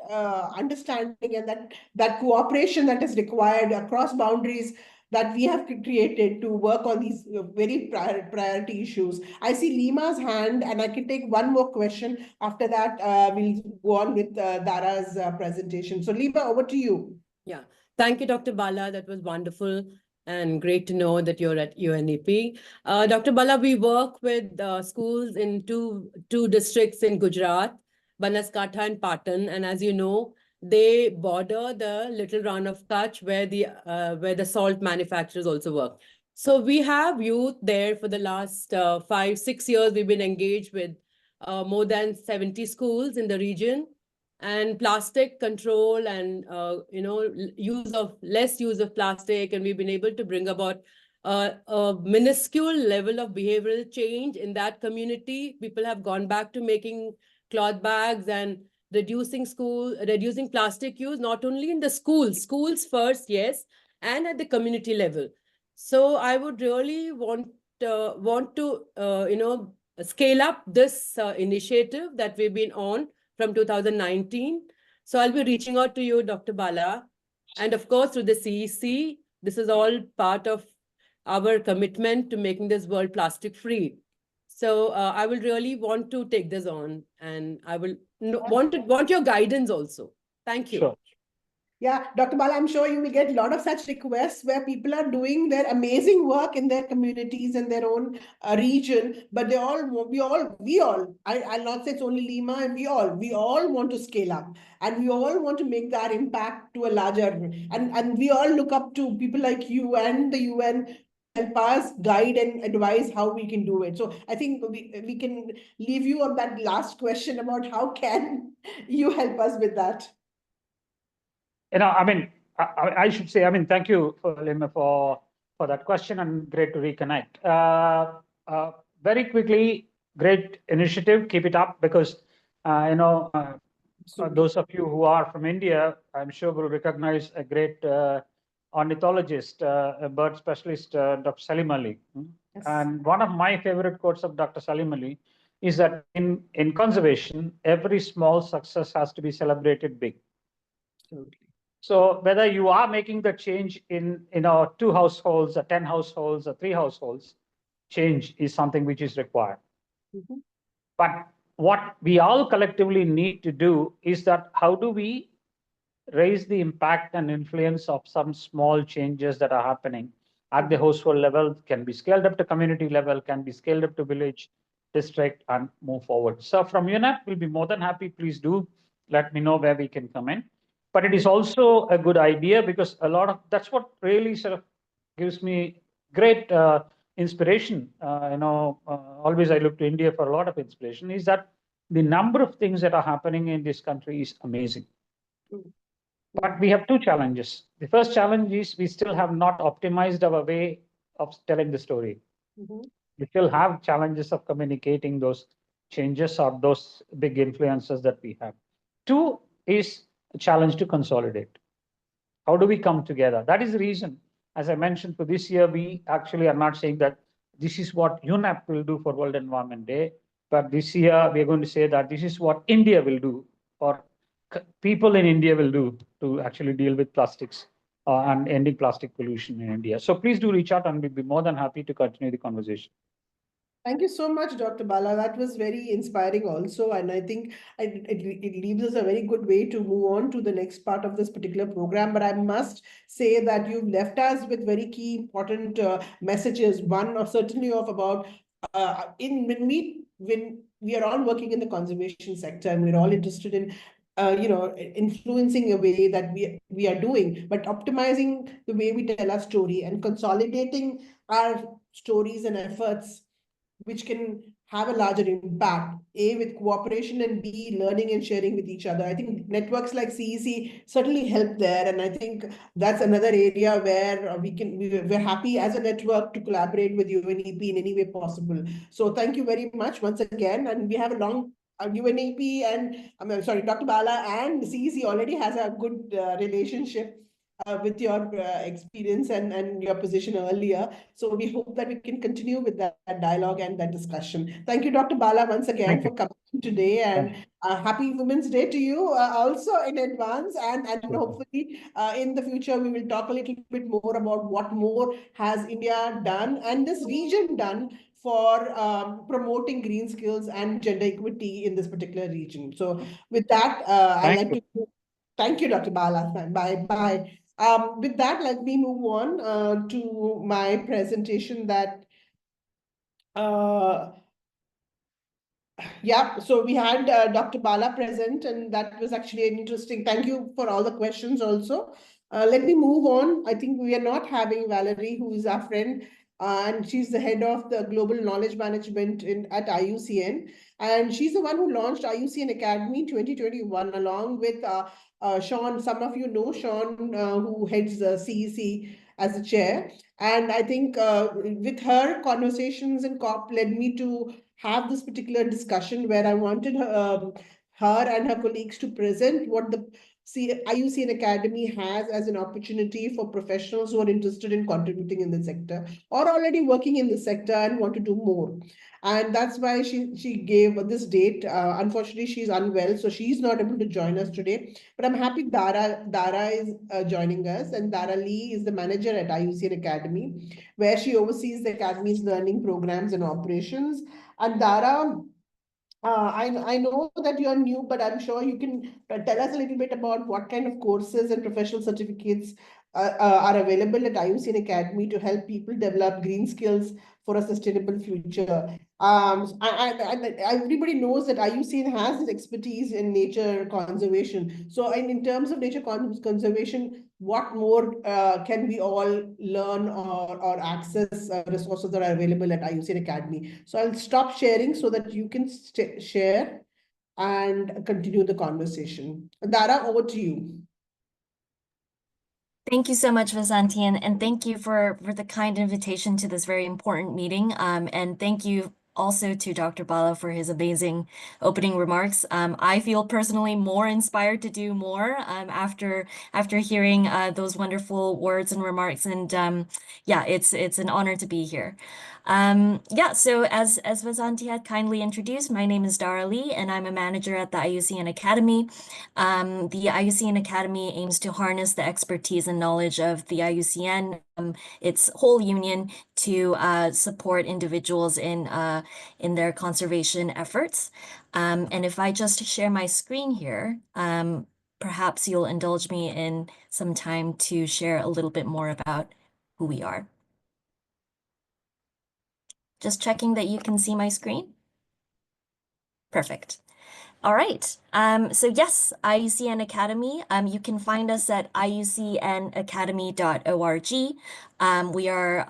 understanding and that cooperation that is required across boundaries that we have created to work on these very priority issues. I see Lima's hand, and I can take one more question. After that, we'll go on with Dara's presentation. So Lima, over to you. Yeah, thank you, Dr. Bala. That was wonderful and great to know that you're at UNEP. Dr. Bala, we work with schools in two districts in Gujarat, Banaskantha and Patan. And as you know, they border the little run of Kutch where the salt manufacturers also work. So we have youth there for the last 5-6 years. We've been engaged with more than 70 schools in the region, and plastic control and less use of plastic, and we've been able to bring about a minuscule level of behavioral change in that community. People have gone back to making cloth bags and reducing plastic use, not only in the schools first, yes, and at the community level. So I would really want to scale up this initiative that we've been on from 2019. So I'll be reaching out to you, Dr. Bala. And of course, through the CEC, this is all part of our commitment to making this world plastic free. So I will really want to take this on, and I will want your guidance also. Thank you. Sure. Yeah, Dr. Bala, I'm sure you will get a lot of such requests where people are doing their amazing work in their communities and their own region, but I'll not say it's only Lima, and we all want to scale up, and we all want to make that impact to a larger, and we all look up to people like you and the UN help us guide and advise how we can do it. So I think we can leave you on that last question about how can you help us with that. I should say, thank you, Lima, for that question, and great to reconnect. Very quickly, great initiative. Keep it up, because those of you who are from India, I'm sure will recognize a great ornithologist, a bird specialist, Dr. Salim Ali. Yes. And one of my favorite quotes of Dr. Salim Ali is that in conservation, every small success has to be celebrated big. Absolutely. So whether you are making the change in 2 households or 10 households or 3 households, change is something which is required. Mm-hmm. But what we all collectively need to do is that how do we raise the impact and influence of some small changes that are happening at the household level, can be scaled up to community level, can be scaled up to village, district, and move forward. So from UNEP, we'll be more than happy. Please do let me know where we can come in. But it is also a good idea, because that's what really sort of gives me great inspiration. Always I look to India for a lot of inspiration, is that the number of things that are happening in this country is amazing. But we have 2 challenges. The first challenge is we still have not optimized our way of telling the story. Mm-hmm. We still have challenges of communicating those changes or those big influences that we have. 2 is a challenge to consolidate. How do we come together? That is the reason, as I mentioned, for this year, we actually are not saying that this is what UNEP will do for World Environment Day, but this year we are going to say that this is what India will do, or people in India will do to actually deal with plastics and ending plastic pollution in India. So please do reach out, and we'll be more than happy to continue the conversation. Thank you so much, Dr. Bala. That was very inspiring also. And I think it leaves us a very good way to move on to the next part of this particular program. But I must say that you've left us with very key important messages. One certainly of about when we are all working in the conservation sector, and we're all interested in influeing a way that we are doing, but optimizing the way we tell our story and consolidating our stories and efforts which can have a larger impact, A, with cooperation, and B, learning and sharing with each other. I think networks like CEC certainly help there. And I think that's another area where we're happy as a network to collaborate with UNEP in any way possible. So thank you very much once again. And we have a long UNEP and Dr. Bala and CEC already has a good relationship with your experience and your position earlier. So we hope that we can continue with that dialogue and that discussion. Thank you, Dr. Bala, once again for coming today, and happy Women's Day to you also in advance. And hopefully in the future, we will talk a little bit more about what more has India done and this region done for promoting green skills and gender equity in this particular region. So with that, I'd like to thank you, Dr. Bala. Bye. With that, let me move on to my presentation that yeah, so we had Dr. Bala present, and that was actually an interesting. Thank you for all the questions also. Let me move on. I think we are not having Valérie, who is our friend, and she's the head of the Global Knowledge Management at IUCN. And she's the one who launched IUCN Academy 2021 along with Sean. Some of you know Sean, who heads the CEC as the chair. And I think with her conversations and COP led me to have this particular discussion where I wanted her and her colleagues to present what the IUCN Academy has as an opportunity for professionals who are interested in contributing in the sector or already working in the sector and want to do more. And that's why she gave this date. Unfortunately, she's unwell, so she's not able to join us today. But I'm happy Dara is joining us, and Dara Lee is the manager at IUCN Academy, where she oversees the Academy's learning programs and operations. And Dara, I know that you're new, but I'm sure you can tell us a little bit about what kind of courses and professional certificates are available at IUCN Academy to help people develop green skills for a sustainable future. Everybody knows that IUCN has its expertise in nature conservation. So in terms of nature conservation, what more can we all learn or access resources that are available at IUCN Academy? So I'll stop sharing so that you can share and continue the conversation. Dara, over to you. Thank you so much, Vasanti, and thank you for the kind invitation to this very important meeting. And thank you also to Dr. Bala for his amazing opening remarks. I feel personally more inspired to do more after hearing those wonderful words and remarks. And yeah, it's an honor to be here. Yeah, so as Vasanti had kindly introduced, my name is Dara Lee, and I'm a manager at the IUCN Academy. The IUCN Academy aims to harness the expertise and knowledge of the IUCN, its whole union, to support individuals in their conservation efforts. And if I just share my screen here, perhaps you'll indulge me in some time to share a little bit more about who we are. Just checking that you can see my screen. Perfect. All right. So yes, IUCN Academy. You can find us at iucnacademy.org. We are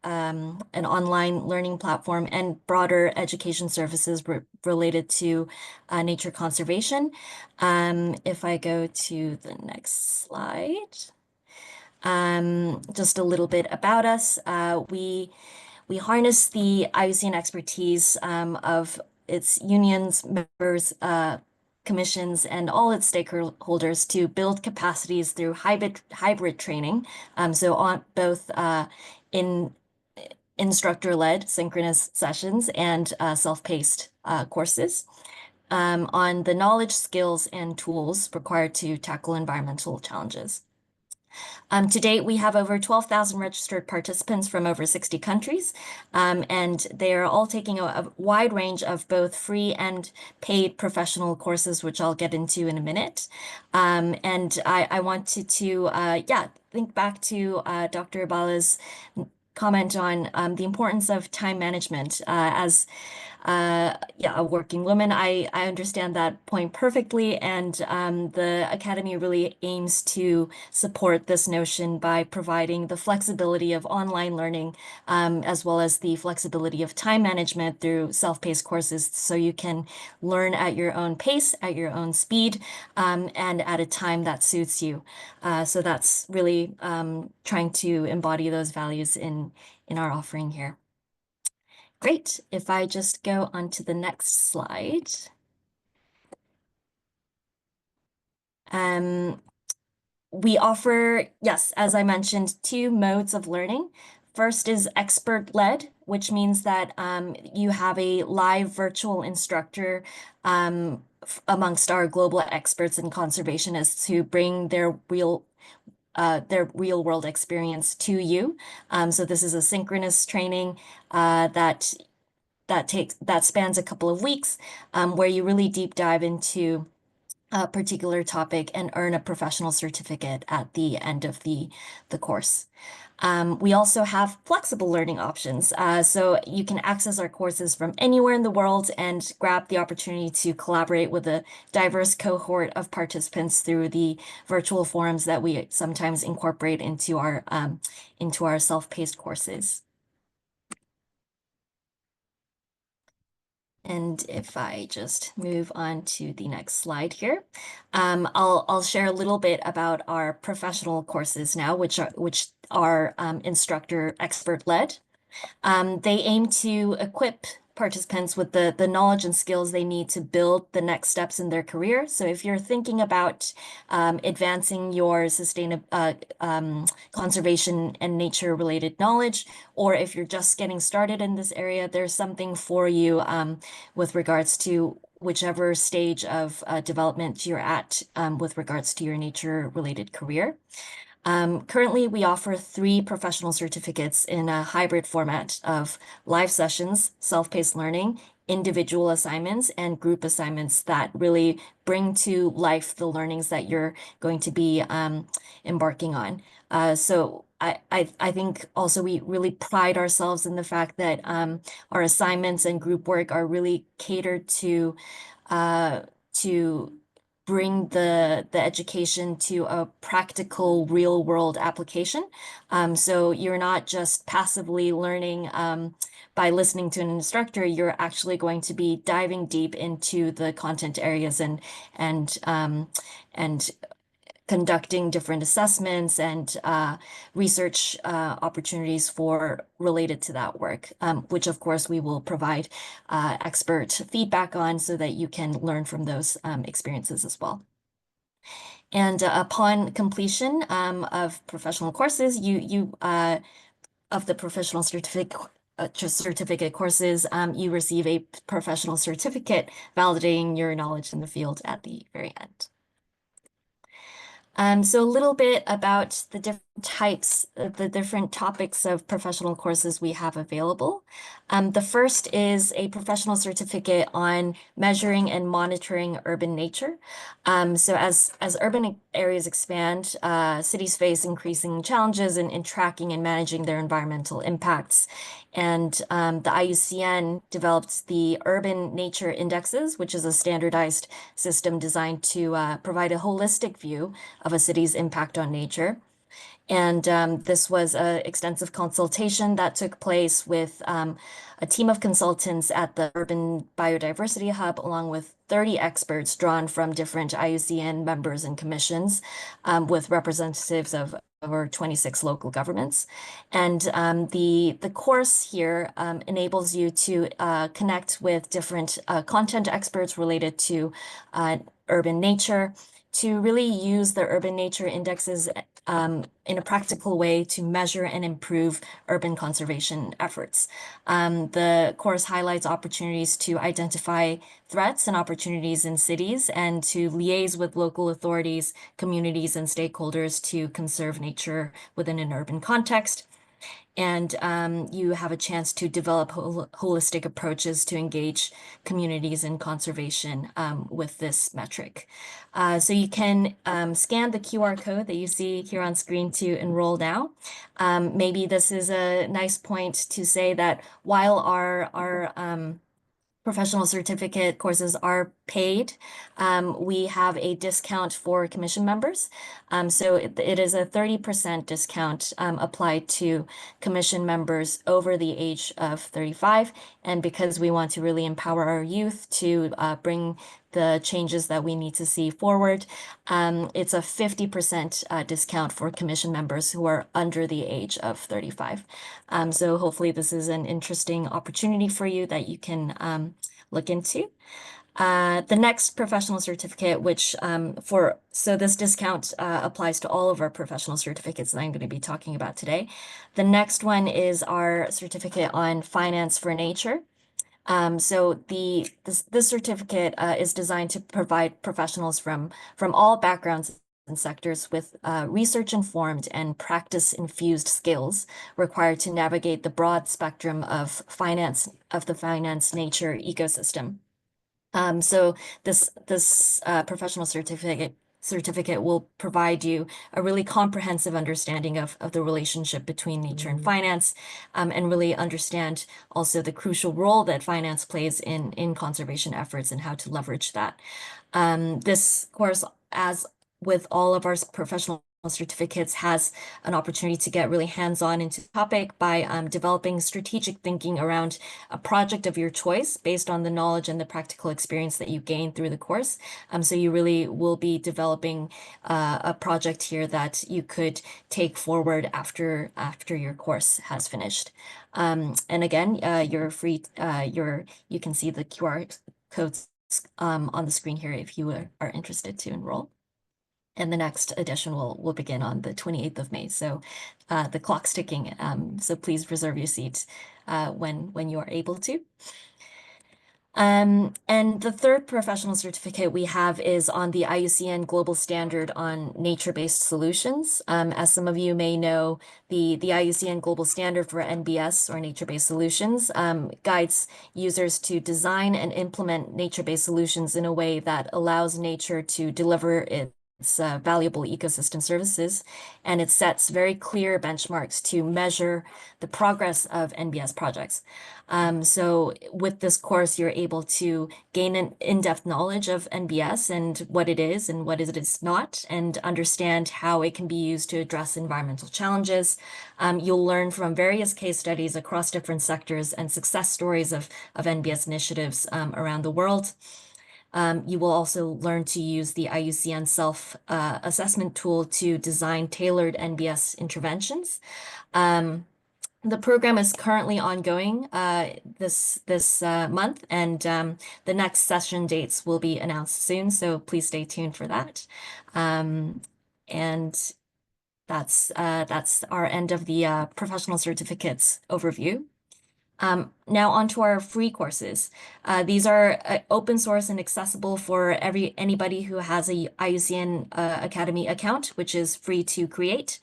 an online learning platform and broader education services related to nature conservation. If I go to the next slide, just a little bit about us. We harness the IUCN expertise of its unions, members, commissions, and all its stakeholders to build capacities through hybrid training. So on both in instructor-led synchronous sessions and self-paced courses on the knowledge, skills, and tools required to tackle environmental challenges. To date, we have over 12,000 registered participants from over 60 countries, and they are all taking a wide range of both free and paid professional courses, which I'll get into in a minute. And I wanted to, think back to Dr. Bala's comment on the importance of time management. As a working woman. I understand that point perfectly, and the Academy really aims to support this notion by providing the flexibility of online learning, as well as the flexibility of time management through self-paced courses, so you can learn at your own pace, at your own speed, and at a time that suits you. So that's really trying to embody those values in our offering here. Great. If I just go on to the next slide. We offer, yes, as I mentioned, 2 modes of learning. First is expert-led, which means that you have a live virtual instructor amongst our global experts and conservationists who bring their real world experience to you. So this is a synchronous training that spans a couple of weeks, where you really deep dive into a particular topic and earn a professional certificate at the end of the course. We also have flexible learning options. So you can access our courses from anywhere in the world and grab the opportunity to collaborate with a diverse cohort of participants through the virtual forums that we sometimes incorporate into our self-paced courses. And if I just move on to the next slide here, I'll share a little bit about our professional courses now, which are instructor expert led. They aim to equip participants with the knowledge and skills they need to build the next steps in their career. So if you're thinking about advancing your conservation and nature related knowledge, or if you're just getting started in this area, there's something for you with regards to whichever stage of development you're at with regards to your nature related career. Currently, we offer 3 professional certificates in a hybrid format of live sessions, self-paced learning, individual assignments, and group assignments that really bring to life the learnings that you're going to be embarking on. So I think also we really pride ourselves in the fact that our assignments and group work are really catered to bring the education to a practical real world application. So you're not just passively learning by listening to an instructor, you're actually going to be diving deep into the content areas and conducting different assessments and research opportunities related to that work, which of course we will provide expert feedback on so that you can learn from those experiences as well. And upon completion of professional courses, of the professional certificate courses, you receive a professional certificate validating your knowledge in the field at the very end. So a little bit about the different topics of professional courses we have available. The first is a professional certificate on measuring and monitoring urban nature. So as urban areas expand, cities face increasing challenges in tracking and managing their environmental impacts. And the IUCN developed the Urban Nature Indexes, which is a standardized system designed to provide a holistic view of a city's impact on nature. And this was an extensive consultation that took place with a team of consultants at the Urban Biodiversity Hub, along with 30 experts drawn from different IUCN members and commissions, with representatives of over 26 local governments. And the course here enables you to connect with different content experts related to urban nature, to really use the urban nature indexes in a practical way to measure and improve urban conservation efforts. The course highlights opportunities to identify threats and opportunities in cities and to liaise with local authorities, communities, and stakeholders to conserve nature within an urban context. And you have a chance to develop holistic approaches to engage communities in conservation with this metric. So you can scan the QR code that you see here on screen to enroll now. Maybe this is a nice point to say that while our professional certificate courses are paid, we have a discount for commission members. So it is a 30% discount applied to commission members over the age of 35. And because we want to really empower our youth to bring the changes that we need to see forward, it's a 50% discount for commission members who are under the age of 35. So hopefully this is an interesting opportunity for you that you can look into. The next professional certificate, which so this discount applies to all of our professional certificates that I'm going to be talking about today. The next one is our certificate on finance for nature. So this certificate is designed to provide professionals from all backgrounds and sectors with research-informed and practice-infused skills required to navigate the broad spectrum of the finance nature ecosystem. So this professional certificate will provide you a really comprehensive understanding of the relationship between nature and finance, and really understand also the crucial role that finance plays in conservation efforts and how to leverage that. This course, as with all of our professional certificates, has an opportunity to get really hands-on into the topic by developing strategic thinking around a project of your choice based on the knowledge and the practical experience that you gain through the course. So you really will be developing a project here that you could take forward after your course has finished. And again, you're free. You can see the QR codes on the screen here if you are interested to enroll. And the next edition will begin on the 28th of May. So the clock's ticking. So please reserve your seat when you are able to. And the third professional certificate we have is on the IUCN Global Standard on Nature-Based Solutions. As some of you may know, the IUCN Global Standard for NBS, or Nature-Based Solutions, guides users to design and implement nature-based solutions in a way that allows nature to deliver its valuable ecosystem services, and it sets very clear benchmarks to measure the progress of NBS projects. So with this course, you're able to gain an in-depth knowledge of NBS and what it is and what it is not, and understand how it can be used to address environmental challenges. You'll learn from various case studies across different sectors and success stories of NBS initiatives around the world. You will also learn to use the IUCN self-assessment tool to design tailored NBS interventions. The program is currently ongoing this month, and the next session dates will be announced soon, so please stay tuned for that. And that's our end of the professional certificates overview. Now on to our free courses. These are open source and accessible for anybody who has a IUCN Academy account, which is free to create.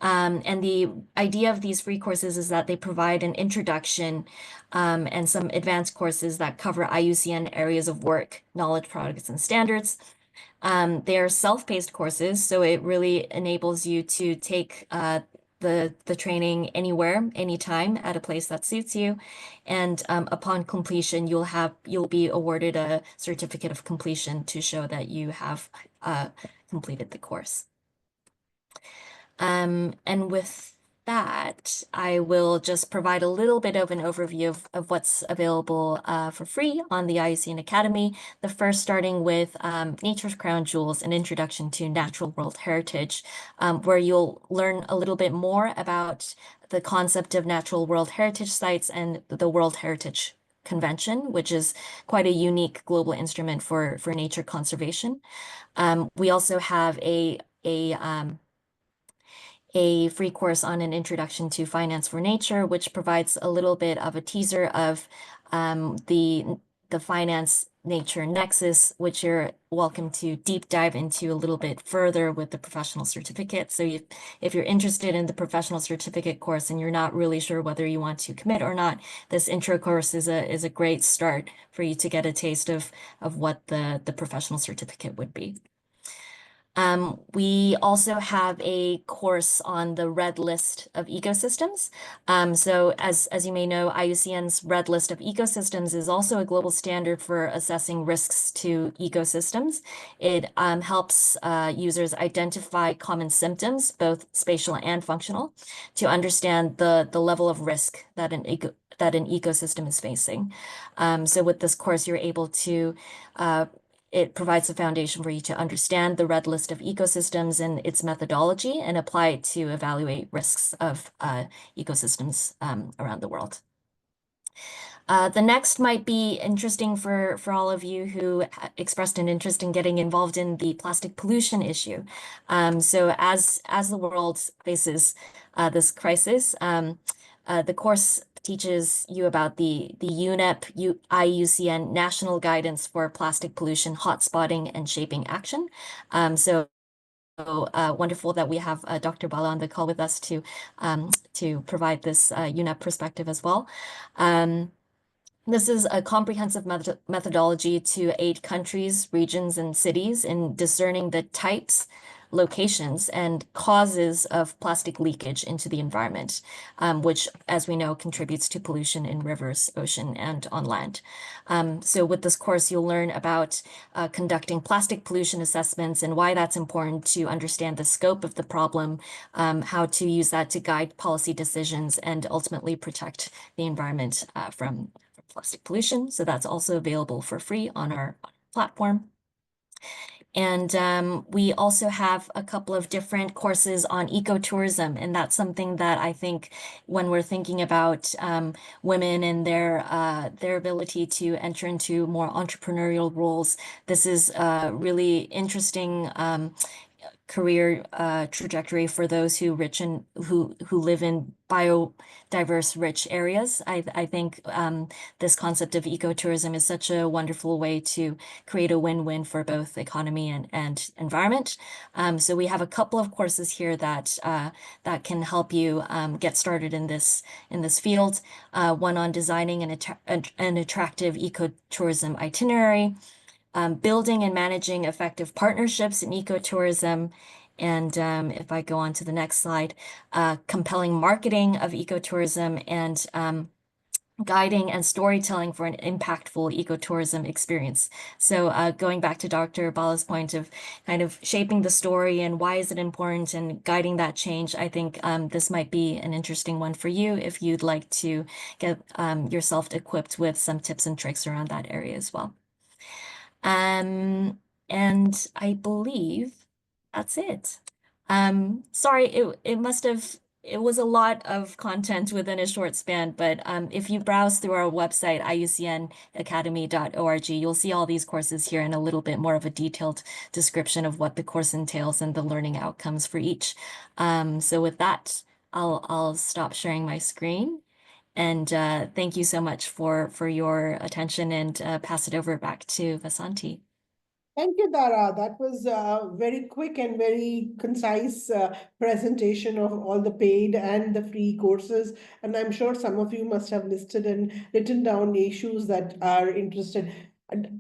And the idea of these free courses is that they provide an introduction and some advanced courses that cover IUCN areas of work, knowledge, products, and standards. They are self-paced courses, so it really enables you to take the training anywhere, anytime, at a place that suits you. And upon completion, you'll be awarded a certificate of completion to show that you have completed the course. And with that, I will just provide a little bit of an overview of what's available for free on the IUCN Academy. The first starting with Nature's Crown Jewels, an introduction to natural world heritage, where you'll learn a little bit more about the concept of natural world heritage sites and the World Heritage Convention, which is quite a unique global instrument for nature conservation. We also have a free course on an introduction to finance for nature, which provides a little bit of a teaser of the finance nature nexus, which you're welcome to deep dive into a little bit further with the professional certificate. So if you're interested in the professional certificate course and you're not really sure whether you want to commit or not, this intro course is a great start for you to get a taste of what the professional certificate would be. We also have a course on the red list of ecosystems. So as you may know, IUCN's red list of ecosystems is also a global standard for assessing risks to ecosystems. It helps users identify common symptoms, both spatial and functional, to understand the level of risk that an ecosystem is facing. So with this course, you're able to it provides a foundation for you to understand the red list of ecosystems and its methodology and apply it to evaluate risks of ecosystems around the world. The next might be interesting for all of you who expressed an interest in getting involved in the plastic pollution issue. So as the world faces this crisis, the course teaches you about the UNEP IUCN National Guidance for Plastic Pollution Hotspotting and Shaping Action. So wonderful that we have Dr. Bala on the call with us to provide this UNEP perspective as well. This is a comprehensive methodology to aid countries, regions, and cities in discerning the types, locations, and causes of plastic leakage into the environment, which, as we know, contributes to pollution in rivers, ocean, and on land. So with this course, you'll learn about conducting plastic pollution assessments and why that's important to understand the scope of the problem, how to use that to guide policy decisions, and ultimately protect the environment from plastic pollution. So that's also available for free on our platform. And we also have a couple of different courses on ecotourism, and that's something that I think when we're thinking about women and their ability to enter into more entrepreneurial roles, this is a really interesting career trajectory for those who live in biodiverse rich areas. I think this concept of ecotourism is such a wonderful way to create a win-win for both economy and environment. So we have a couple of courses here that can help you get started in this field. One on designing an attractive ecotourism itinerary. Building and managing effective partnerships in ecotourism. And if I go on to the next slide, compelling marketing of ecotourism and guiding and storytelling for an impactful ecotourism experience. So going back to Dr. Bala's point of kind of shaping the story and why is it important and guiding that change, I think this might be an interesting one for you if you'd like to get yourself equipped with some tips and tricks around that area as well. And I believe that's it. Sorry, it was a lot of content within a short span, but if you browse through our website, IUCNacademy.org, you'll see all these courses here and a little bit more of a detailed description of what the course entails and the learning outcomes for each. So with that, I'll stop sharing my screen. And thank you so much for your attention and pass it over back to Vasanti. Thank you, Dara. That was a very quick and very concise presentation of all the paid and the free courses. And I'm sure some of you must have listed and written down issues that are interested.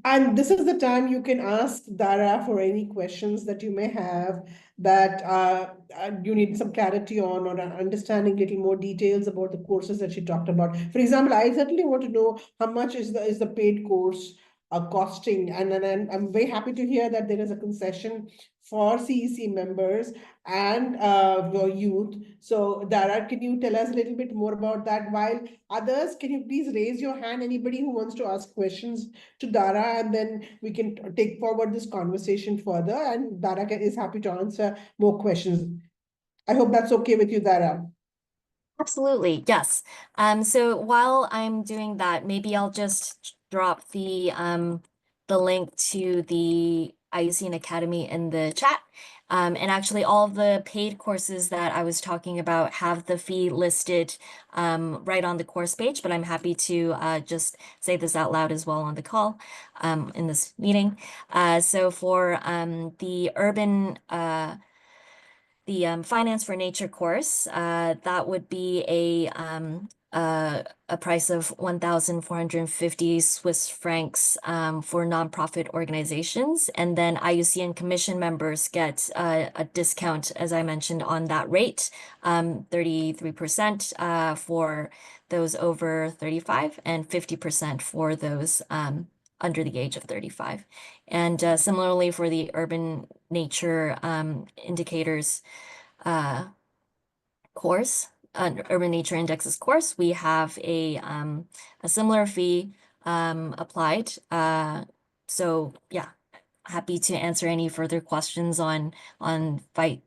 And this is the time you can ask Dara for any questions that you may have that you need some clarity on or understanding little more details about the courses that she talked about. For example, I certainly want to know how much is the paid course costing, and I'm very happy to hear that there is a concession for CEC members and your youth. So Dara, can you tell us a little bit more about that? While others, can you please raise your hand, anybody who wants to ask questions to Dara, and then we can take forward this conversation further, and Dara is happy to answer more questions. I hope that's okay with you, Dara. Absolutely, yes. So while I'm doing that, maybe I'll just drop the link to the IUCN Academy in the chat. And actually all of the paid courses that I was talking about have the fee listed right on the course page, but I'm happy to just say this out loud as well on the call in this meeting. So for the Finance for Nature course, that would be a price of 1,450 Swiss francs for nonprofit organizations. And then IUCN Commission members get a discount, as I mentioned, on that rate, 33% for those over 35 and 50% for those under the age of 35. And similarly for the urban nature indicators course, urban nature indexes course, we have a similar fee applied. So yeah, happy to answer any further questions on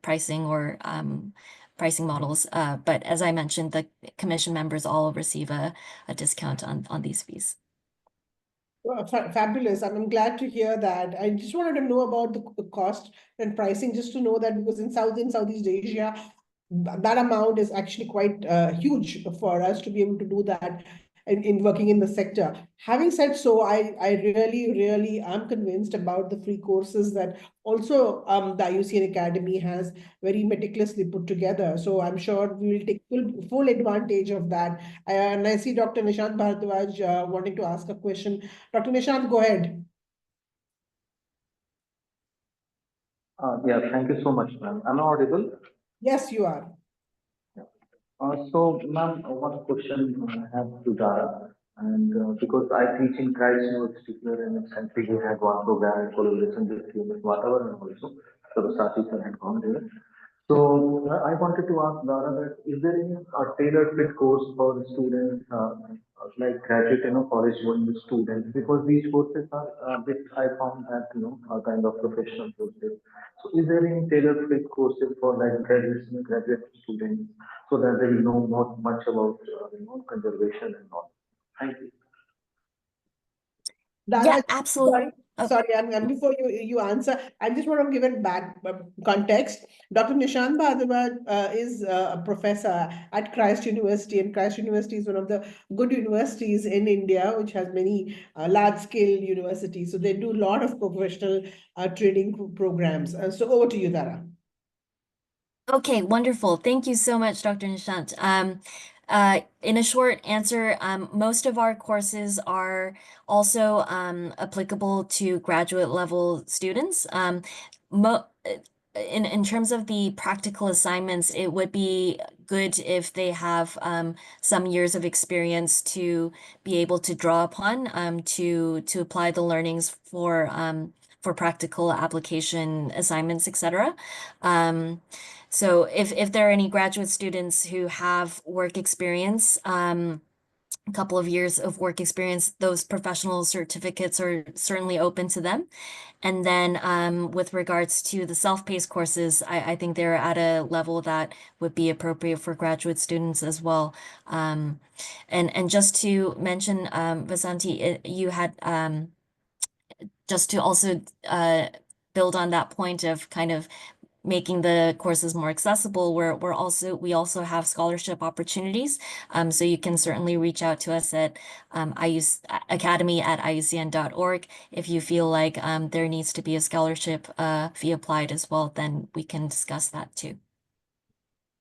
pricing or pricing models. But as I mentioned, the commission members all receive a discount on these fees. Well, fabulous. I'm glad to hear that. I just wanted to know about the cost and pricing, just to know that, because in Southeast Asia, that amount is actually quite huge for us to be able to do that in working in the sector. Having said so, I really am convinced about the free courses that also the IUCN Academy has very meticulously put together. So I'm sure we will take full advantage of that. And I see Dr. Nishant Bharadwaj wanting to ask a question. Dr. Nishant, go ahead. Yeah, thank you so much, ma'am. Am I audible? Yes, you are. So, ma'am, one question I have to Dara, and because I teach in Christ University here, and recently we had one program in collaboration with UNEP, whatever, and also Saraswati sir had gone there. So, I wanted to ask Dara that is there any tailored fit course for the students, like graduate, college going students, because these courses are bit, I found that, are kind of professional courses. So, is there any tailored fit courses for like graduates and graduate students, so that they will know not much about conservation and all? Thank you. Dara, Yeah, absolutely. Sorry, and before you answer, I just want to give it back context. Dr. Nishant Bharadwaj is a professor at Christ University, and Christ University is one of the good universities in India, which has many large-scale universities. So they do a lot of professional training programs. So over to you, Dara. Okay, wonderful. Thank you so much, Dr. Nishant. In a short answer, most of our courses are also applicable to graduate level students. In terms of the practical assignments, it would be good if they have some years of experience to be able to draw upon to apply the learnings for practical application assignments, etc. So if there are any graduate students who have work experience, a couple of years of work experience, those professional certificates are certainly open to them. And then with regards to the self-paced courses, I think they're at a level that would be appropriate for graduate students as well. And just to mention, Vasanti, you had just to also build on that point of kind of making the courses more accessible, we also have scholarship opportunities. So you can certainly reach out to us at academy@iucn.org. If you feel like there needs to be a scholarship fee applied as well, then we can discuss that too.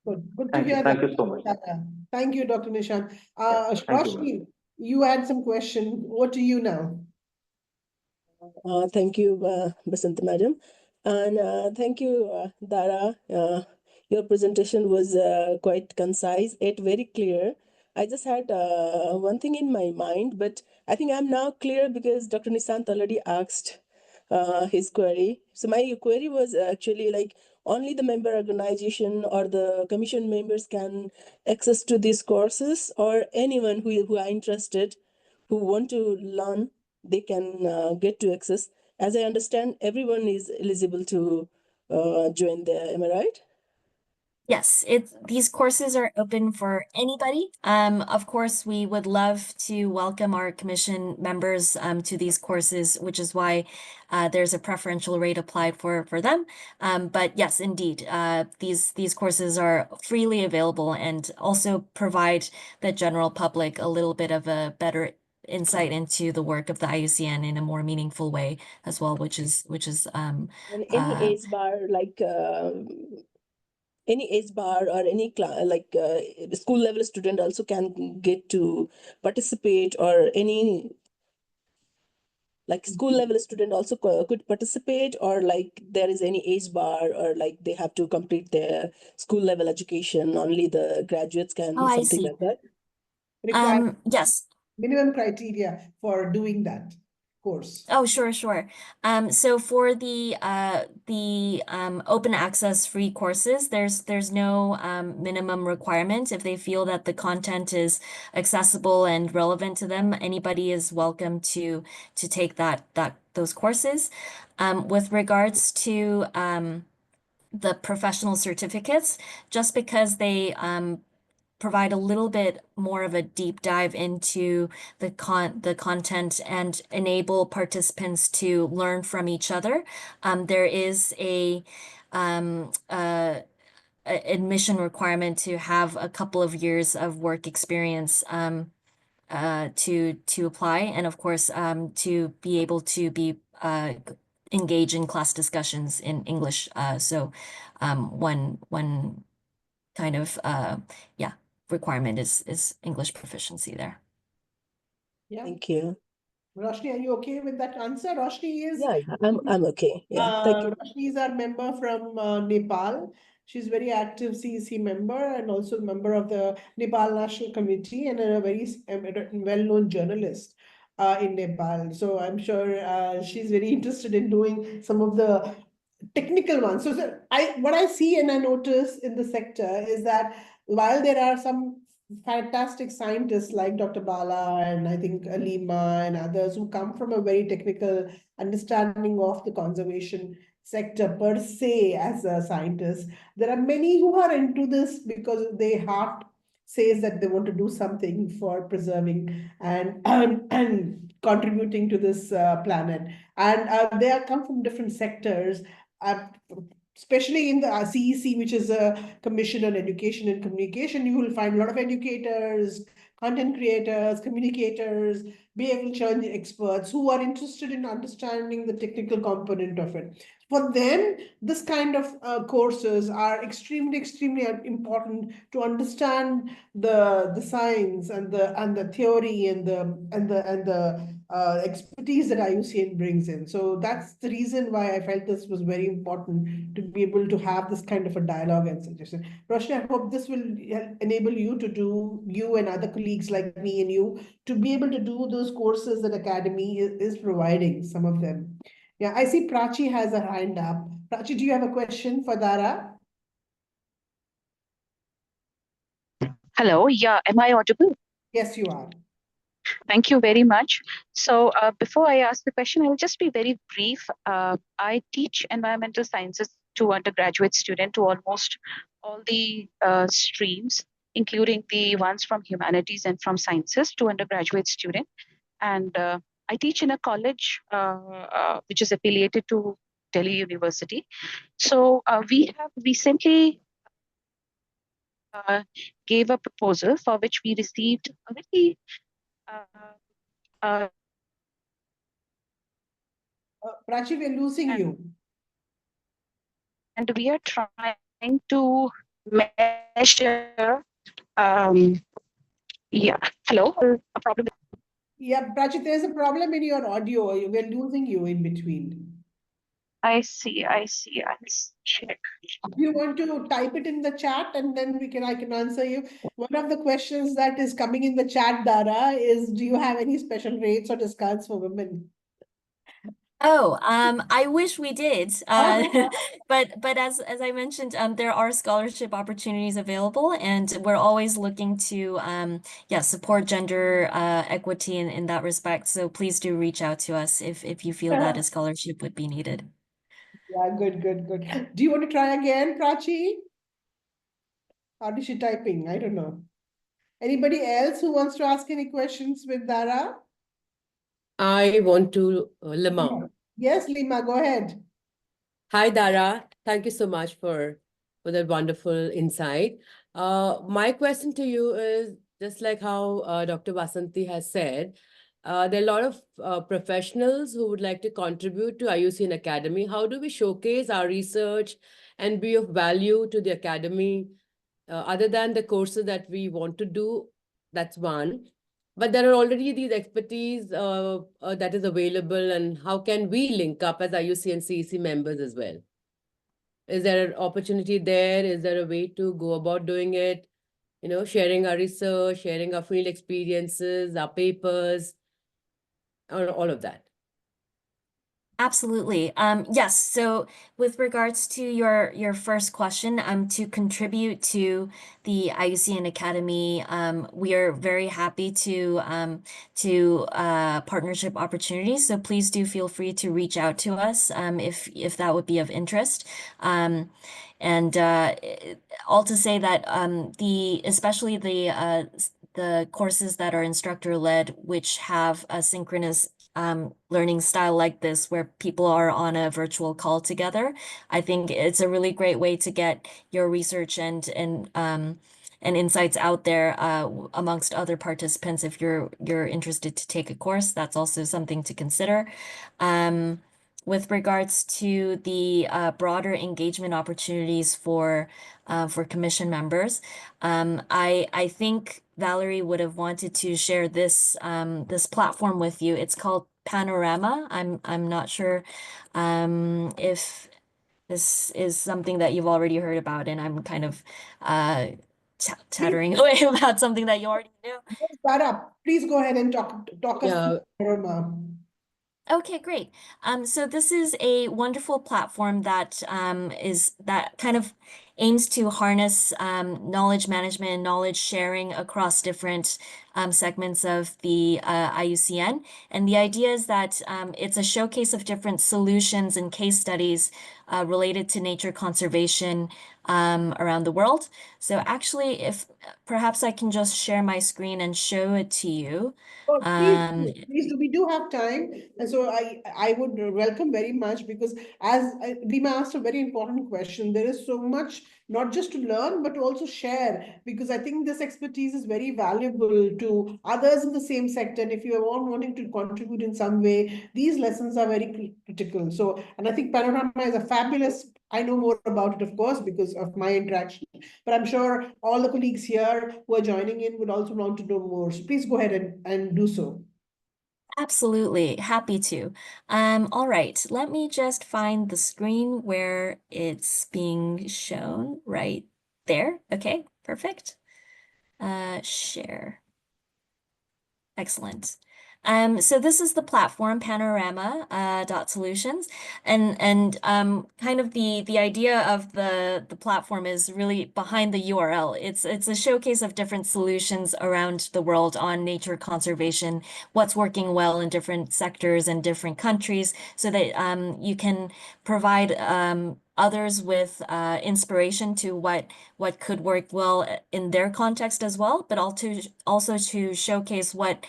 Good to hear that. Thank you so much. Thank you, Dr. Nishant. Thank you, Roshni, you had some question. What do you now? Thank you, Vasanti madam. And thank you, Dara. Your presentation was quite concise, yet very clear. I just had one thing in my mind, but I think I'm now clear because Dr. Nishant already asked his query. So my query was actually like only the member organization or the commission members can access to these courses, or anyone who are interested, who want to learn, they can get to access. As I understand, everyone is eligible to join there. Am I right? Yes, these courses are open for anybody. Of course, we would love to welcome our commission members to these courses, which is why there's a preferential rate applied for them. But yes, indeed, these courses are freely available and also provide the general public a little bit of a better insight into the work of the IUCN in a more meaningful way as well, which is And any age bar, like any age bar or any school level student also can get to participate, or any like school level student also could participate, or like there is any age bar, or like they have to complete their school level education, only the graduates Oh, can, I something see. like that? Require Yes. minimum criteria for doing that course. Oh, sure, sure. So for the open access free courses, there's no minimum requirement. If they feel that the content is accessible and relevant to them, anybody is welcome to take those courses. With regards to the professional certificates, just because they provide a little bit more of a deep dive into the content and enable participants to learn from each other. There is a admission requirement to have a couple of years of work experience to apply, and of course to be able to be engage in class discussions in English. So one kind of yeah, requirement is English proficiency there. Yeah. Thank you. Roshni, are you okay with that answer? Roshni is Yeah, I'm okay. Yeah, thank you. Roshni is our member from Nepal. She's very active CEC member and also member of the Nepal National Committee, and a very well-known journalist in Nepal. So I'm sure she's very interested in doing some of the technical ones. So what I see and I notice in the sector is that while there are some fantastic scientists like Dr. Bala and I think Alima and others who come from a very technical understanding of the conservation sector per se as a scientist, there are many who are into this because their heart says that they want to do something for preserving and contributing to this planet. And they come from different sectors, uh, especially in the CEC, which is a Commission on Education and Communication. You will find a lot of educators, content creators, communicators, behavioral experts who are interested in understanding the technical component of it. For them, this kind of courses are extremely important to understand the science and the theory and the expertise that IUCN brings in. So that's the reason why I felt this was very important to be able to have this kind of a dialogue and suggestion. Roshni, I hope this will enable you to do, you and other colleagues like me and you, to be able to do those courses that Academy is providing, some of them. Yeah, I see Prachi has a hand up. Prachi, do you have a question for Dara? Hello, yeah, am I audible? Yes, you are. Thank you very much. So before I ask the question, I'll just be very brief. I teach environmental sciences to undergraduate students, to almost all the streams, including the ones from humanities and from sciences, to undergraduate students. And I teach in a college which is affiliated to Delhi University. So we have recently gave a proposal for which we received a very Prachi, we're losing you. And we are trying to measure. Yeah, hello. A problem. Yeah, Prachi, there's a problem in your audio. We're losing you in between. I see. I'll check. Do you want to type it in the chat and then I can answer you? One of the questions that is coming in the chat, Dara, is do you have any special rates or discounts for women? Oh, I wish we did. But as I mentioned, there are scholarship opportunities available, and we're always looking to support gender equity in that respect. So please do reach out to us if you feel that a scholarship would be needed. Yeah, good. Do you want to try again, Prachi? How is she typing? I don't know. Anybody else who wants to ask any questions with Dara? I want to, Lima. Yes, Lima, go ahead. Hi, Dara. Thank you so much for that wonderful insight. My question to you is just like how Dr. Vasanti has said, There are a lot of professionals who would like to contribute to IUCN Academy. How do we showcase our research and be of value to the Academy other than the courses that we want to do? That's one. But there are already these expertise that is available, and how can we link up as IUCN CEC members as well? Is there an opportunity there? Is there a way to go about doing it? You know, sharing our research, sharing our field experiences, our papers, all of that. Absolutely. Yes. So with regards to your first question, to contribute to the IUCN Academy, we are very happy to partnership opportunities. So please do feel free to reach out to us if that would be of interest. And all to say that especially the courses that are instructor led, which have a synchronous learning style like this, where people are on a virtual call together, I think it's a really great way to get your research and insights out there amongst other participants. If you're interested to take a course, that's also something to consider. With regards to the broader engagement opportunities for commission members, I think Valérie would have wanted to share this this platform with you. It's called Panorama. I'm not sure if this is something that you've already heard about, and I'm kind of chattering away about something that you already knew. Dara, please go ahead and talk us Yeah. through Panorama. Okay, great. So this is a wonderful platform that that kind of aims to harness knowledge management and knowledge sharing across different segments of the IUCN. And the idea is that it's a showcase of different solutions and case studies related to nature conservation around the world. So actually, if perhaps I can just share my screen and show it to you. Oh, please do. We do have time, and so I would welcome very much, because as Dima asked a very important question, there is so much not just to learn but to also share, because I think this expertise is very valuable to others in the same sector. And if you are all wanting to contribute in some way, these lessons are very critical. So, and I think Panorama is a fabulous. I know more about it, of course, because of my interaction, but I'm sure all the colleagues here who are joining in would also want to know more. So please go ahead and do so. Absolutely, happy to. All right, let me just find the screen where it's being shown right there. Okay, perfect. Share. Excellent. So this is the platform Panorama .solutions, and kind of the idea of the platform is really behind the URL. It's a showcase of different solutions around the world on nature conservation, what's working well in different sectors and different countries, so that you can provide others with inspiration to what could work well in their context as well, but also to showcase what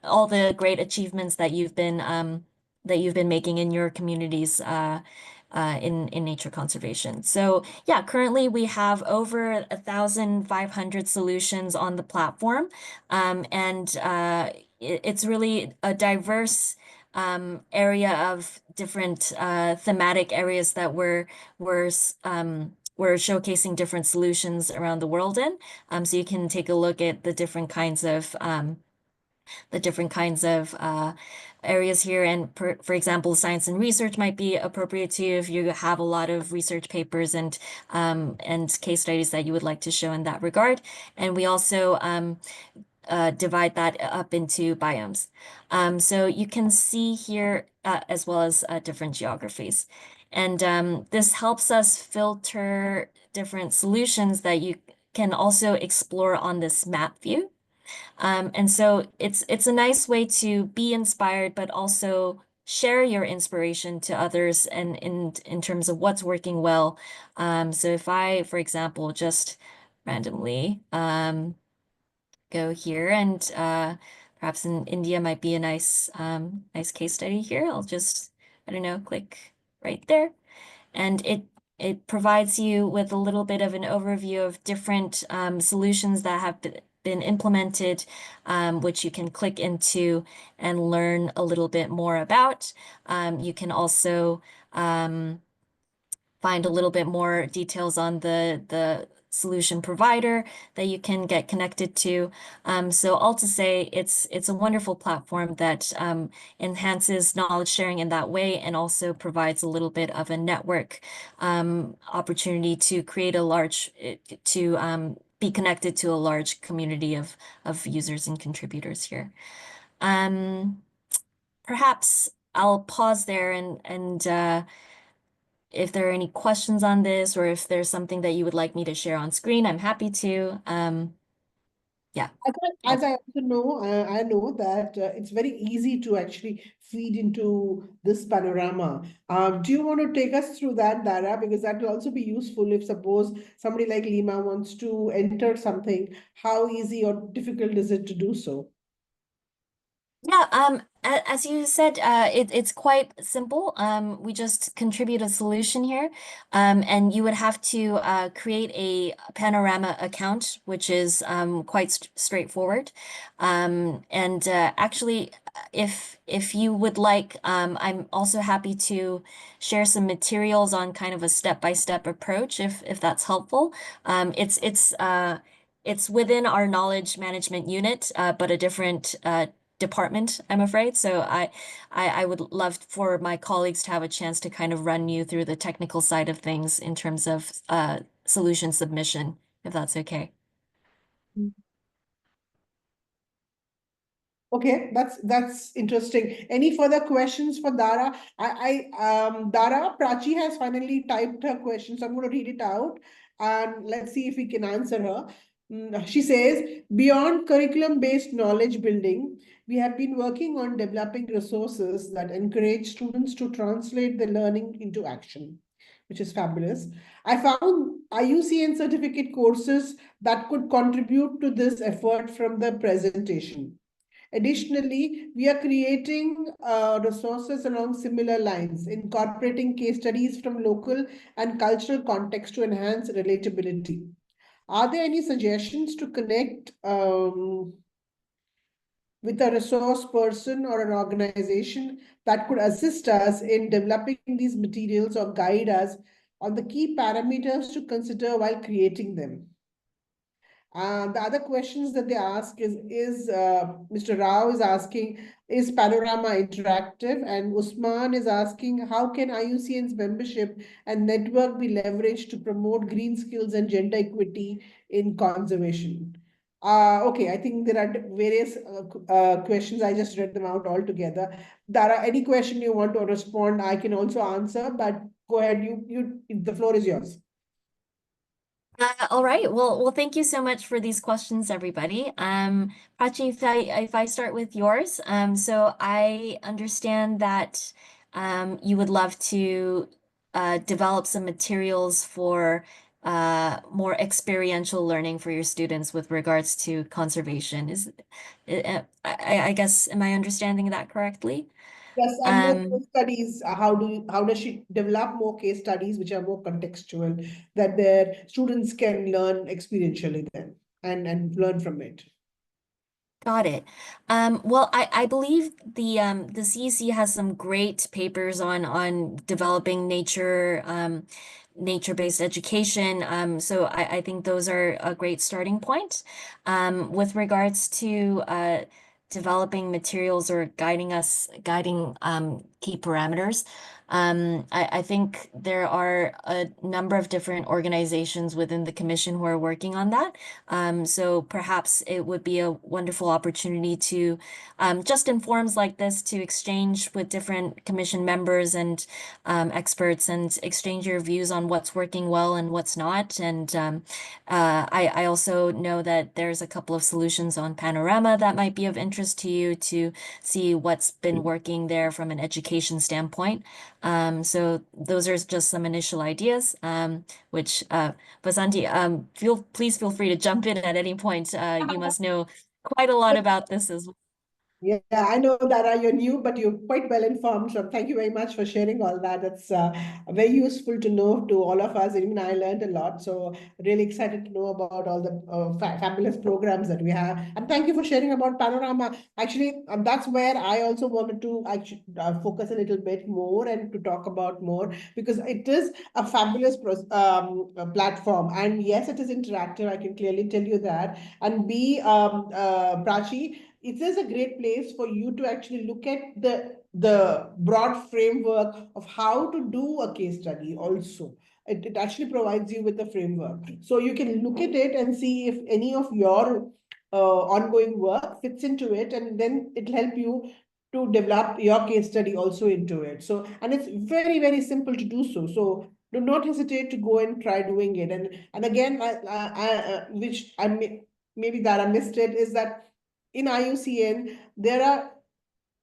all the great achievements that you've been making in your communities in nature conservation. So yeah, currently we have over 1,500 solutions on the platform, and it's really a diverse area of different thematic areas that we're showcasing different solutions around the world in. So you can take a look at the different kinds of areas here. And for example, science and research might be appropriate to you if you have a lot of research papers and case studies that you would like to show in that regard. And we also divide that up into biomes. So you can see here as well as different geographies. And this helps us filter different solutions that you can also explore on this map view. And so it's a nice way to be inspired, but also share your inspiration to others and in terms of what's working well. So if I, for example, just randomly go here, and perhaps in India might be a nice case study here. I'll just, I don't know, click right there. And it provides you with a little bit of an overview of different solutions that have been implemented, which you can click into and learn a little bit more about. You can also find a little bit more details on the solution provider that you can get connected to. So all to say, it's a wonderful platform that enhances knowledge sharing in that way, and also provides a little bit of a network opportunity to create a large be connected to a large community of users and contributors here. Perhaps I'll pause there and if there are any questions on this, or if there's something that you would like me to share on screen, I'm happy to. Yeah. As I also know, I know that it's very easy to actually feed into this panorama. Do you want to take us through that, Dara? Because that will also be useful if suppose somebody like Lima wants to enter something. How easy or difficult is it to do so? Yeah, as you said, it's quite simple. We just contribute a solution here, and you would have to create a Panorama account, which is quite straightforward. And actually, if you would like, I'm also happy to share some materials on kind of a step-by-step approach, if that's helpful. It's within our knowledge management unit, but a different department, I'm afraid. So I would love for my colleagues to have a chance to kind of run you through the technical side of things in terms of solution submission, if that's okay. Okay, that's interesting. Any further questions for Dara? Dara, Prachi has finally typed her question, so I'm going to read it out and let's see if we can answer her. She says, beyond curriculum-based knowledge building, we have been working on developing resources that encourage students to translate the learning into action, which is fabulous. I found IUCN certificate courses that could contribute to this effort from the presentation. Additionally, we are creating resources along similar lines, incorporating case studies from local and cultural context to enhance relatability. Are there any suggestions to connect with a resource person or an organization that could assist us in developing these materials or guide us on the key parameters to consider while creating them? The other questions that they ask is Mr. Rao is asking, is Panorama interactive? And Usman is asking, how can IUCN's membership and network be leveraged to promote green skills and gender equity in conservation? Okay, I think there are various questions. I just read them out all together. Dara, any question you want to respond, I can also answer, but go ahead, the floor is yours. All right. Well, thank you so much for these questions, everybody. Prachi, if I start with yours, so I understand that you would love to develop some materials for more experiential learning for your students with regards to conservation. I guess, am I understanding that correctly? Yes, and more case studies. How does she develop more case studies which are more contextual that their students can learn experientially then and learn from it? Got it. Well, I believe the CEC has some great papers on developing nature-based education. So I think those are a great starting point. With regards to developing materials or guiding key parameters. I think there are a number of different organizations within the commission who are working on that. So perhaps it would be a wonderful opportunity to just in forums like this to exchange with different commission members and experts and exchange your views on what's working well and what's not. And I also know that there's a couple of solutions on Panorama that might be of interest to you to see what's been working there from an education standpoint. So those are just some initial ideas, which Vasanti, please feel free to jump in at any point. You must know quite a lot about this as well. Yeah, I know, Dara, you're new, but you're quite well informed. So thank you very much for sharing all that. It's very useful to know to all of us. Even I learned a lot. So really excited to know about all the fabulous programs that we have. And thank you for sharing about Panorama. Actually, that's where I also wanted to actually focus a little bit more and to talk about more, because it is a fabulous platform. And yes, it is interactive. I can clearly tell you that. And Prachi, it is a great place for you to actually look at the broad framework of how to do a case study also. It actually provides you with the framework. So you can look at it and see if any of your ongoing work fits into it, and then it'll help you to develop your case study also into it. So, and it's very, very simple to do so. So do not hesitate to go and try doing it. And again, which maybe Dara missed it, is that in IUCN, there are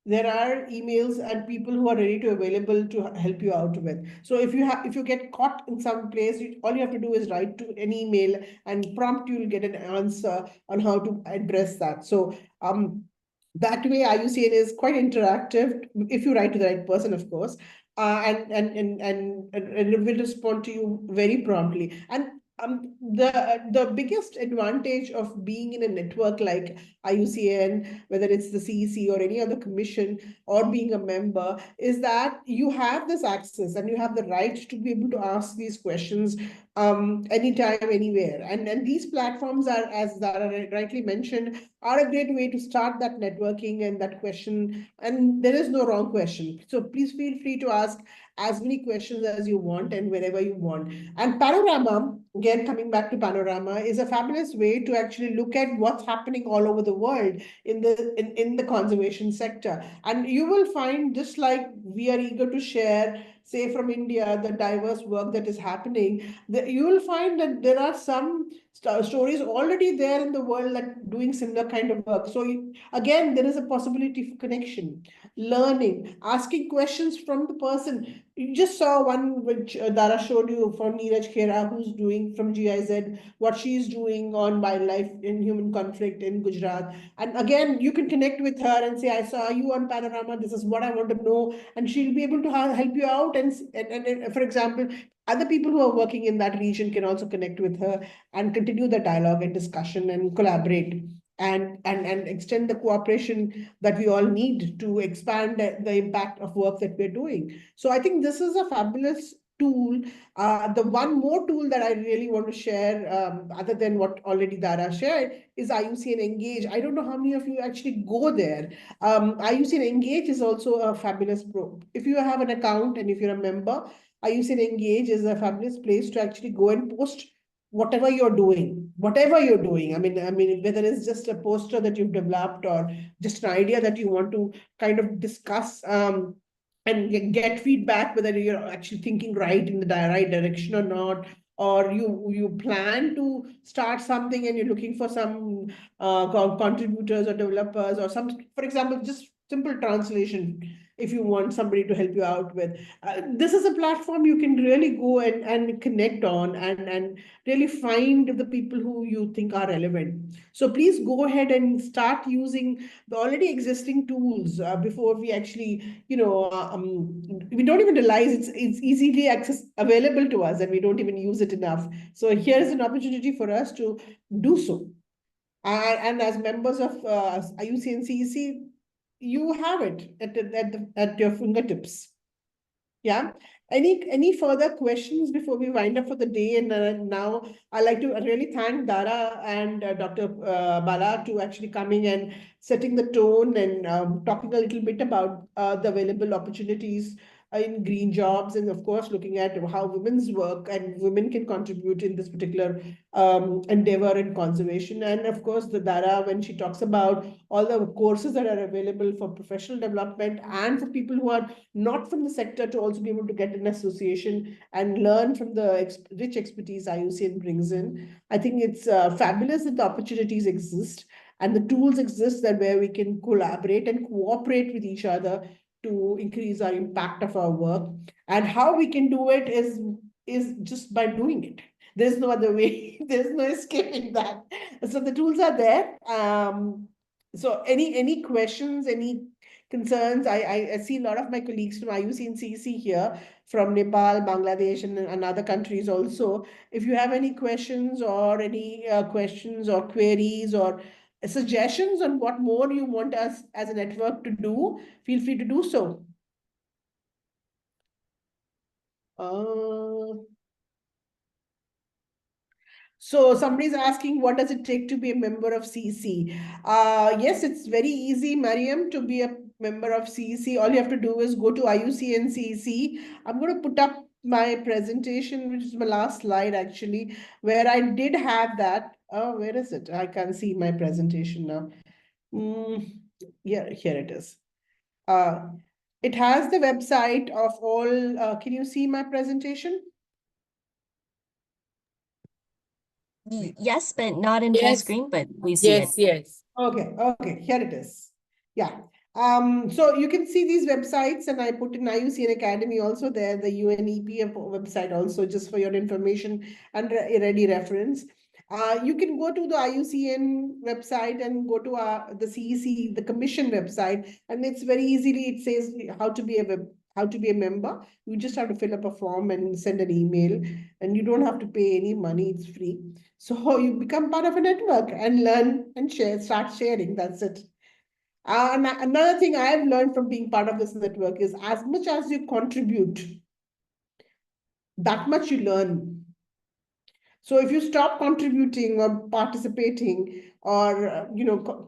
emails and people who are ready to available to help you out with. So if you get caught in some place, all you have to do is write to an email and prompt, you'll get an answer on how to address that. So that way IUCN is quite interactive if you write to the right person, of course. And it will respond to you very promptly. And the biggest advantage of being in a network like IUCN, whether it's the CEC or any other commission, or being a member, is that you have this access and you have the right to be able to ask these questions anytime, anywhere. And these platforms are, as Dara rightly mentioned, are a great way to start that networking and that question. And there is no wrong question. So please feel free to ask as many questions as you want and wherever you want. And Panorama, again, coming back to Panorama, is a fabulous way to actually look at what's happening all over the world in the conservation sector. And you will find, just like we are eager to share, say from India, the diverse work that is happening, you will find that there are some stories already there in the world that doing similar kind of work. So again, there is a possibility for connection, learning, asking questions from the person. You just saw one which Dara showed you from Neeraj Khera, who's doing from GIZ, what she's doing on wildlife in human conflict in Gujarat. And again, you can connect with her and say, I saw you on Panorama, this is what I want to know. And she'll be able to help you out. And for example, other people who are working in that region can also connect with her and continue the dialogue and discussion and collaborate and extend the cooperation that we all need to expand the impact of work that we're doing. So I think this is a fabulous tool. The one more tool that I really want to share, other than what already Dara shared, is IUCN Engage. I don't know how many of you actually go there. IUCN Engage is also a fabulous pro. If you have an account and if you're a member, IUCN Engage is a fabulous place to actually go and post whatever you're doing. I mean, whether it's just a poster that you've developed or just an idea that you want to kind of discuss and get feedback, whether you're actually thinking right in the right direction or not, or you plan to start something and you're looking for some contributors or developers or some, for example, just simple translation. If you want somebody to help you out with, this is a platform you can really go and connect on and really find the people who you think are relevant. So please go ahead and start using the already existing tools before we actually, we don't even realize it's easily available to us and we don't even use it enough. So here's an opportunity for us to do so. And as members of IUCN CEC, you have it at your fingertips. Yeah. Any further questions before we wind up for the day? And now I'd like to really thank Dara and Dr. Bala to actually coming and setting the tone and talking a little bit about the available opportunities in green jobs, and of course looking at how women's work and women can contribute in this particular endeavor in conservation. And of course the Dara, when she talks about all the courses that are available for professional development and for people who are not from the sector to also be able to get an association and learn from the rich expertise IUCN brings in. I think it's fabulous that the opportunities exist and the tools exist that where we can collaborate and cooperate with each other to increase our impact of our work. And how we can do it is just by doing it. There's no other way. There's no escaping that. So the tools are there. So any questions, any concerns? I see a lot of my colleagues from IUCN CEC here, from Nepal, Bangladesh, and other countries also. If you have any questions or any questions or queries or suggestions on what more you want us as a network to do, feel free to do so. So somebody's asking, what does it take to be a member of CEC? Yes, it's very easy, Mariam, to be a member of CEC. All you have to do is go to IUCN CEC. I'm going to put up my presentation, which is my last slide actually, where I did have that. Oh, where is it? I can't see my presentation now. Yeah, here it is. It has the website of all. Can you see my presentation? Yes, but not in full screen, but we see it. Yes. Okay, here it is. Yeah. So you can see these websites, and I put in IUCN Academy also there, the UNEP website also, just for your information and ready reference. You can go to the IUCN website and go to the CEC, the Commission website, and it's very easily, it says how to be a member. You just have to fill up a form and send an email, and you don't have to pay any money, it's free. So you become part of a network and learn and share, start sharing. That's it. And another thing I've learned from being part of this network is as much as you contribute, that much you learn. So if you stop contributing or participating or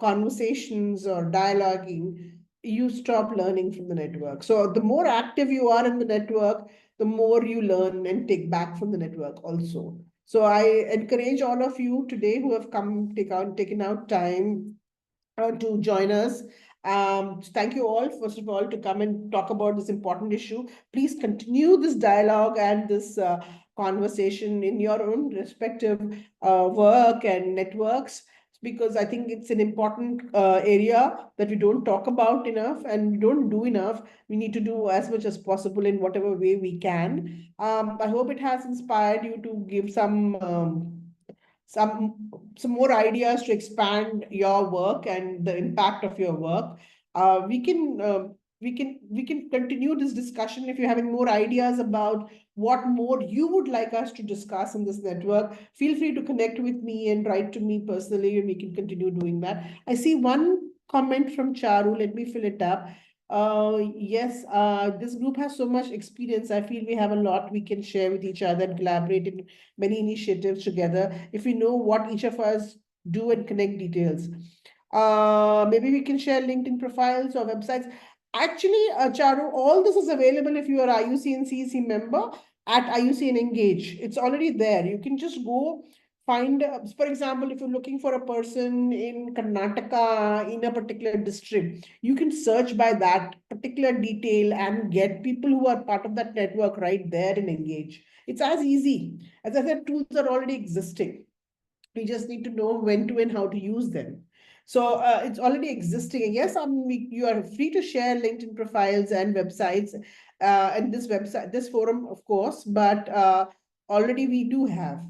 conversations or dialoguing, you stop learning from the network. So the more active you are in the network, the more you learn and take back from the network also. So I encourage all of you today who have taken out time to join us. Thank you all, first of all, to come and talk about this important issue. Please continue this dialogue and this conversation in your own respective work and networks, because I think it's an important area that we don't talk about enough and we don't do enough. We need to do as much as possible in whatever way we can. I hope it has inspired you to give some more ideas to expand your work and the impact of your work. We can continue this discussion if you're having more ideas about what more you would like us to discuss in this network. Feel free to connect with me and write to me personally, and we can continue doing that. I see one comment from Charu. Let me fill it up. Yes, this group has so much experience. I feel we have a lot we can share with each other and collaborate in many initiatives together if we know what each of us do and connect details. Maybe we can share LinkedIn profiles or websites. Actually, Charu, all this is available if you are IUCN CEC member at IUCN Engage. It's already there. You can just go find, for example, if you're looking for a person in Karnataka in a particular district, you can search by that particular detail and get people who are part of that network right there in Engage. It's as easy. As I said, tools are already existing. We just need to know when to and how to use them. So it's already existing. And yes, you are free to share LinkedIn profiles and websites and this forum, of course, but already we do have.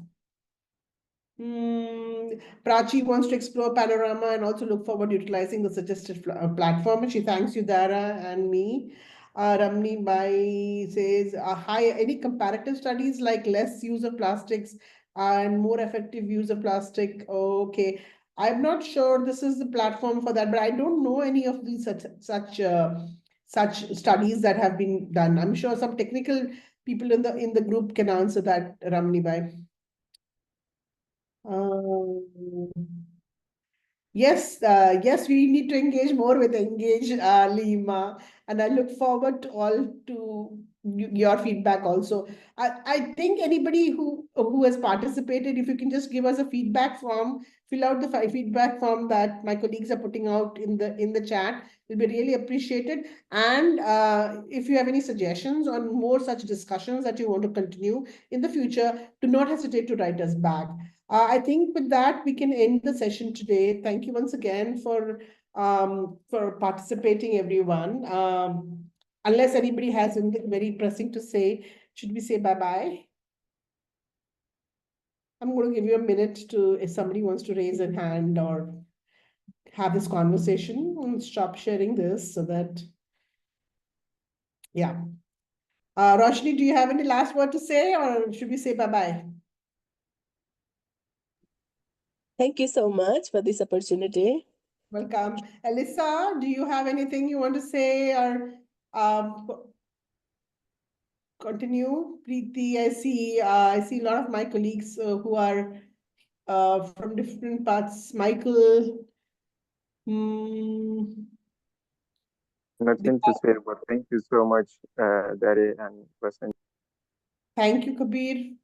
Prachi wants to explore Panorama and also look forward to utilizing the suggested platform. And she thanks you, Dara, and me. Ramni Bai says, hi, any comparative studies like less use of plastics and more effective use of plastic? Okay. I'm not sure this is the platform for that, but I don't know any of these such studies that have been done. I'm sure some technical people in the group can answer that, Ramni Bai. Yes, yes, we need to engage more with Engage, Lima, and I look forward to all to your feedback also. I think anybody who has participated, if you can just give us a feedback form, fill out the feedback form that my colleagues are putting out in the chat, will be really appreciated. And if you have any suggestions on more such discussions that you want to continue in the future, do not hesitate to write us back. I think with that, we can end the session today. Thank you once again for participating, everyone. Unless anybody has anything very pressing to say, should we say bye-bye? I'm going to give you a minute to, if somebody wants to raise a hand or have this conversation and stop sharing this so that, yeah. Roshni, do you have any last word to say, or should we say bye-bye? Thank you so much for this opportunity. Welcome. Alyssa, do you have anything you want to say or continue? Preeti, I see a lot of my colleagues who are from different parts. Michael, Nothing to say, but thank you so much, Dara and Vasanti. Thank you, Kabir.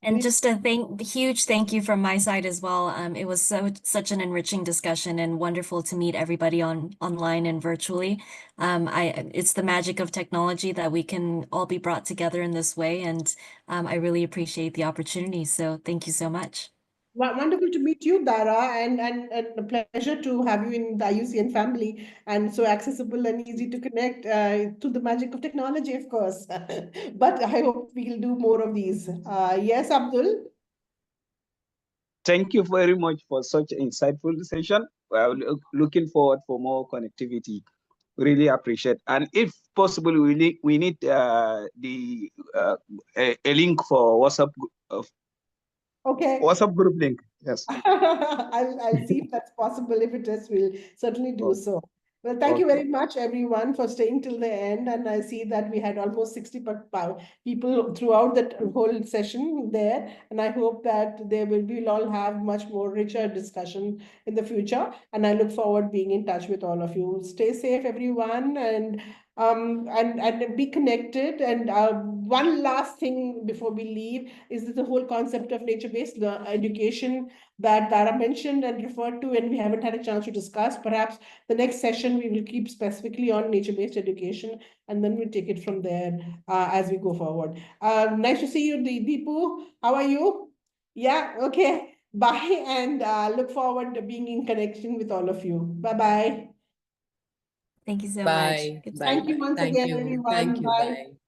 And just a huge thank you from my side as well. It was such an enriching discussion and wonderful to meet everybody online and virtually. It's the magic of technology that we can all be brought together in this way, and I really appreciate the opportunity. So thank you so much. Wonderful to meet you, Dara, and a pleasure to have you in the IUCN family, and so accessible and easy to connect to the magic of technology, of course. But I hope we'll do more of these. Yes, Abdul? Thank you very much for such an insightful session. Well, looking forward for more connectivity. Really appreciate. And if possible, we need a link for WhatsApp. Okay. WhatsApp group link. Yes. I'll see if that's possible. If it is, we'll certainly do so. Well, thank you very much, everyone, for staying till the end. And I see that we had almost 60 people throughout that whole session there. And I hope that we'll all have much more richer discussion in the future. And I look forward being in touch with all of you. Stay safe, everyone, and be connected. And one last thing before we leave is that the whole concept of nature-based education that Dara mentioned and referred to, and we haven't had a chance to discuss. Perhaps the next session we will keep specifically on nature-based education, and then we'll take it from there as we go forward. Nice to see you, Deepu. How are you? Yeah, okay. Bye, and look forward to being in connection with all of you. Bye-bye. Thank you so Bye. much. Thank you once again, everyone. Thank you. Bye. Bye.